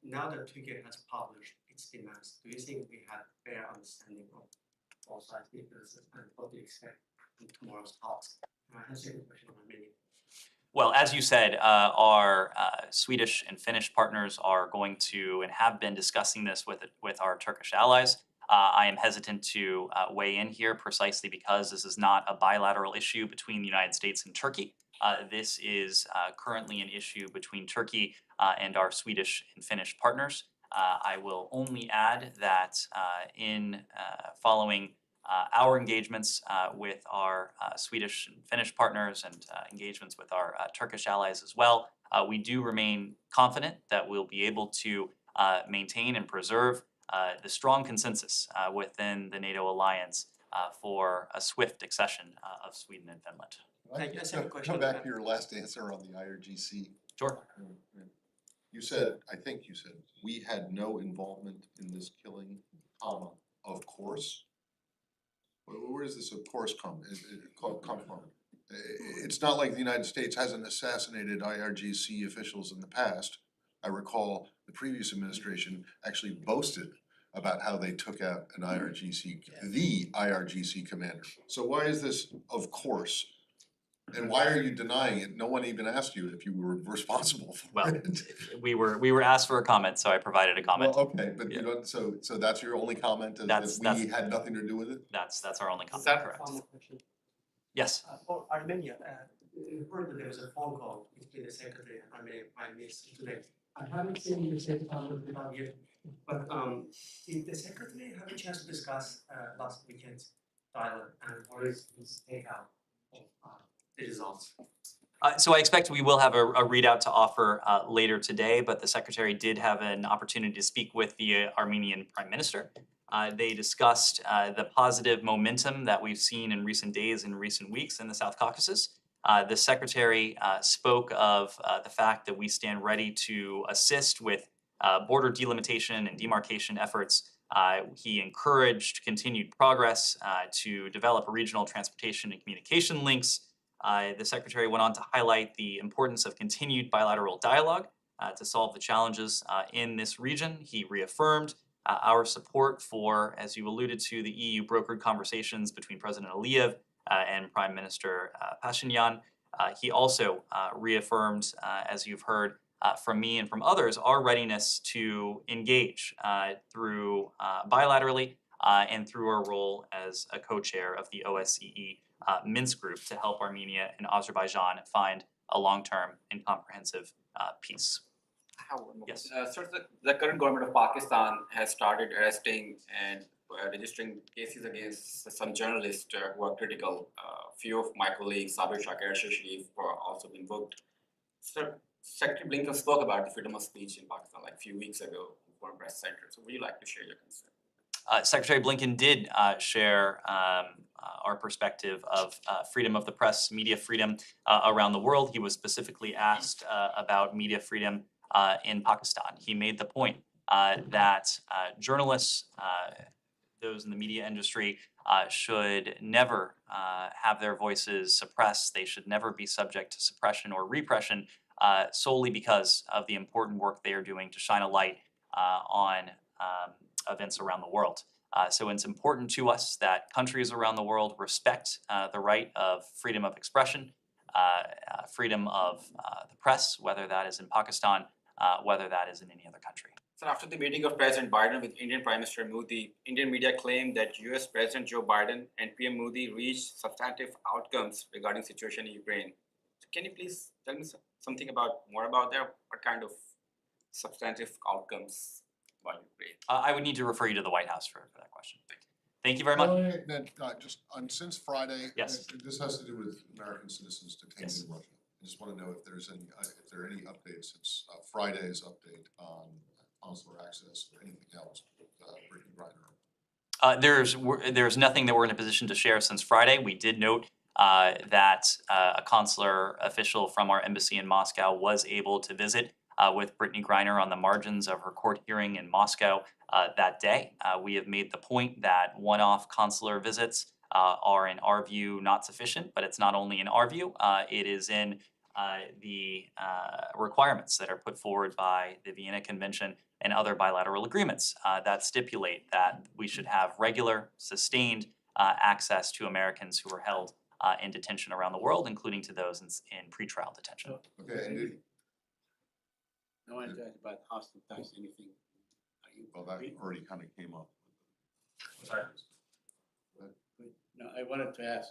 Now that Turkey has published its demands, do you think we have fair understanding of all sides' differences and what do you expect in tomorrow's talks? I have a second question on Armenia. Well, as you said, our Swedish and Finnish partners are going to and have been discussing this with our Turkish allies. I am hesitant to weigh in here precisely because this is not a bilateral issue between the United States and Turkey. This is currently an issue between Turkey and our Swedish and Finnish partners. I will only add that in following our engagements with our Swedish and Finnish partners and engagements with our Turkish allies as well, we do remain confident that we'll be able to maintain and preserve the strong consensus within the NATO alliance for a swift accession of Sweden and Finland. Thank you. Second question. Come back to your last answer on the IRGC. Sure. You said, I think you said, we had no involvement in this killing, of course. Where does this of course come from? It's not like the United States hasn't assassinated IRGC officials in the past. I recall the previous administration actually boasted about how they took out an the IRGC commander. So why is this of course? And why are you denying it? No one even asked you if you were responsible for it. We were asked for a comment, so I provided a comment. Well, okay, but you don't, so that's your only comment, is that we had nothing to do with it? That's our only comment, Is that correct. final question? Yes. For Armenia, we heard that there was a phone call between the Secretary and Armenian Prime Minister today. I haven't seen the same conference without yet, but did the Secretary have a chance to discuss last weekend's dialogue and what is his takeout of the results? So I expect we will have a readout to offer later today, but the Secretary did have an opportunity to speak with the Armenian Prime Minister. They discussed the positive momentum that we've seen in recent days and recent weeks in the South Caucasus. The Secretary spoke of the fact that we stand ready to assist with border delimitation and demarcation efforts. He encouraged continued progress to develop regional transportation and communication links. The Secretary went on to highlight the importance of continued bilateral dialogue to solve the challenges in this region. He reaffirmed our support for, as you alluded to, the EU brokered conversations between President Aliyev and Prime Minister Pashinyan. He also reaffirmed, as you've heard from me and from others, our readiness to engage through bilaterally and through our role as a co-chair of the OSCE Minsk group to help Armenia and Azerbaijan find a long-term and comprehensive peace. I have one more. Yes. So the current government of Pakistan has started arresting and registering cases against some journalists who are critical. Few of my colleagues, Sabir Shakir Sharif, were also been booked. So Secretary Blinken spoke about the freedom of speech in Pakistan like a few weeks ago in Foreign Press Center. So would you like to share your concern? Secretary Blinken did share our perspective of freedom of the press, media freedom around the world. He was specifically asked about media freedom in Pakistan. He made the point that journalists, those in the media industry, should never have their voices suppressed. They should never be subject to suppression or repression solely because of the important work they are doing to shine a light on events around the world. So it's important to us that countries around the world respect the right of freedom of expression, freedom of the press, whether that is in Pakistan, whether that is in any other country. So after the meeting of President Biden with Indian Prime Minister Modi, Indian media claimed that US President Joe Biden and PM Modi reached substantive outcomes regarding situation in Ukraine. So can you please tell me something more about that? What kind of substantive outcomes about Ukraine? I would need to refer you to the White House for that question. Thank you very much. Just since Friday, Yes. this has to do with American citizens detained Yes. in Russia. I just want to know if there are any updates since Friday's update on consular access or anything else with Brittany Griner. There's nothing that we're in a position to share since Friday. We did note that a consular official from our embassy in Moscow was able to visit with Brittany Griner on the margins of her court hearing in Moscow that day. We have made the point that one-off consular visits are, in our view, not sufficient, but it's not only in our view, it is in the requirements that are put forward by the Vienna Convention and other bilateral agreements that stipulate that we should have regular, sustained access to Americans who are held in detention around the world, including to those in pretrial detention. Okay, and I wanted to ask about Austin Tice, anything? well, that already kind of came up. Sorry. No, I wanted to ask,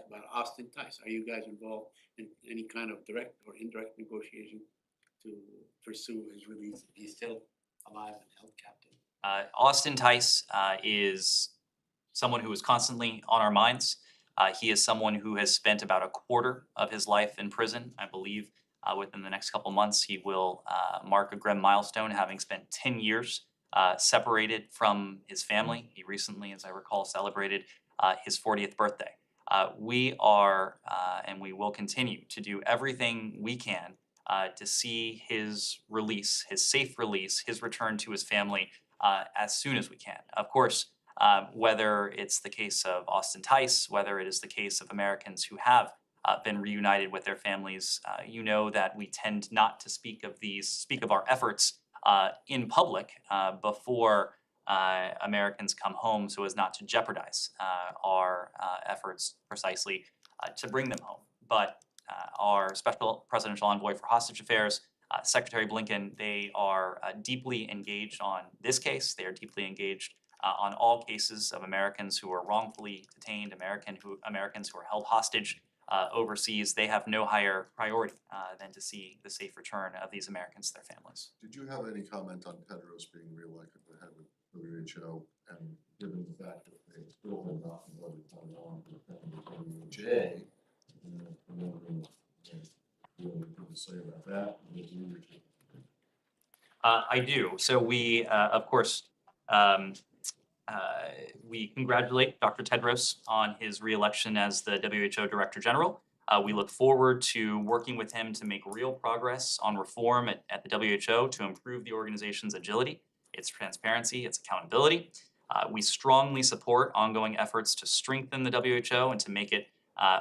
about Austin Tice. Are you guys involved in any kind of direct or indirect negotiation to pursue his release? He's still alive and held captive. Austin Tice is someone who is constantly on our minds. He is someone who has spent about a quarter of his life in prison. I believe within the next couple months he will mark a grim milestone, having spent 10 years separated from his family. He recently, as I recall, celebrated his 40th birthday. We are and we will continue to do everything we can to see his release, his safe release, his return to his family as soon as we can. Of course, whether it's the case of Austin Tice, whether it is the case of Americans who have been reunited with their families, you know that we tend not to speak of our efforts in public before Americans come home, so as not to jeopardize our efforts precisely to bring them home. But our special presidential envoy for hostage affairs, Secretary Blinken, they are deeply engaged on this case. They are deeply engaged on all cases of Americans who are wrongfully detained, Americans who are held hostage overseas. They have no higher priority than to see the safe return of these Americans to their families. Did you have any comment on Tedros being reelected the head of WHO, and given the fact that they still have not voted on the WHO, what to say about that? I do. So we, of course, we congratulate Dr. Tedros on his reelection as the WHO Director General. We look forward to working with him to make real progress on reform at the WHO to improve the organization's agility, its transparency, its accountability. We strongly support ongoing efforts to strengthen the WHO and to make it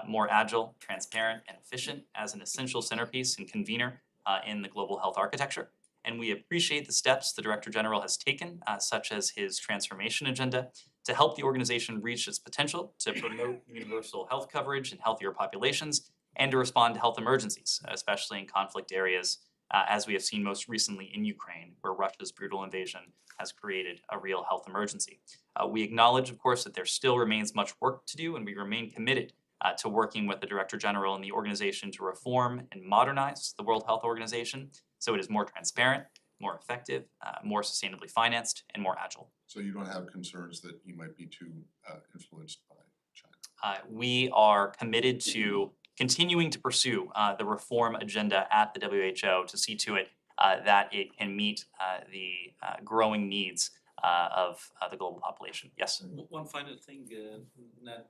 more agile, transparent, and efficient as an essential centerpiece and convener in the global health architecture. And we appreciate the steps the Director General has taken, such as his transformation agenda, to help the organization reach its potential to promote universal health coverage and healthier populations, and to respond to health emergencies, especially in conflict areas, as we have seen most recently in Ukraine, where Russia's brutal invasion has created a real health emergency. We acknowledge, of course, that there still remains much work to do, and we remain committed to working with the Director General and the organization to reform and modernize the World Health Organization so it is more transparent, more effective, more sustainably financed, and more agile. So you don't have concerns that he might be too influenced by China? We are committed to continuing to pursue the reform agenda at the WHO to see to it that it can meet the growing needs of the global population. Yes? One final thing, that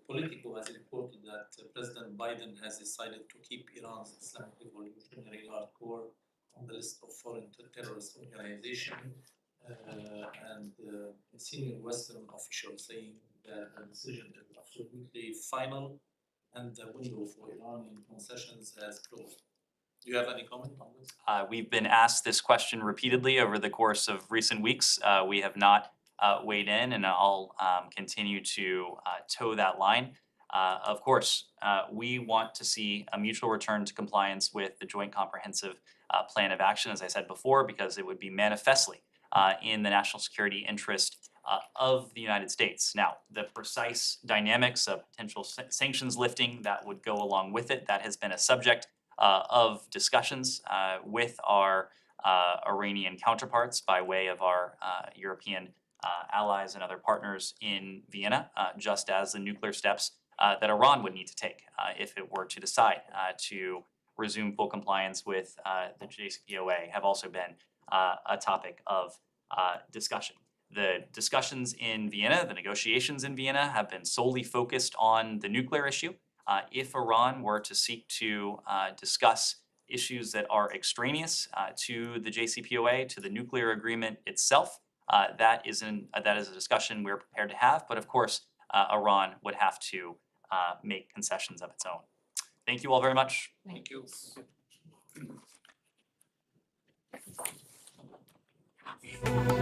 Politico has reported that President Biden has decided to keep Iran's Islamic Revolutionary Guard Corps on the list of foreign terrorist organization, and senior Western officials saying that the decision is absolutely final and the window for Iranian concessions has closed. Do you have any comment on this? We've been asked this question repeatedly over the course of recent weeks. We have not weighed in, and I'll continue to toe that line. Of course, we want to see a mutual return to compliance with the Joint Comprehensive Plan of Action, as I said before, because it would be manifestly in the national security interest of the United States. Now, the precise dynamics of potential sanctions lifting that would go along with it, that has been a subject of discussions with our Iranian counterparts by way of our European allies and other partners in Vienna, just as the nuclear steps that Iran would need to take if it were to decide to resume full compliance with the JCPOA have also been a topic of discussion. The discussions in Vienna, the negotiations in Vienna have been solely focused on the nuclear issue. If Iran were to seek to discuss issues that are extraneous to the JCPOA, to the nuclear agreement itself, that is a discussion we're prepared to have. But of course, Iran would have to make concessions of its own. Thank you all very much. Thank you. Thank you.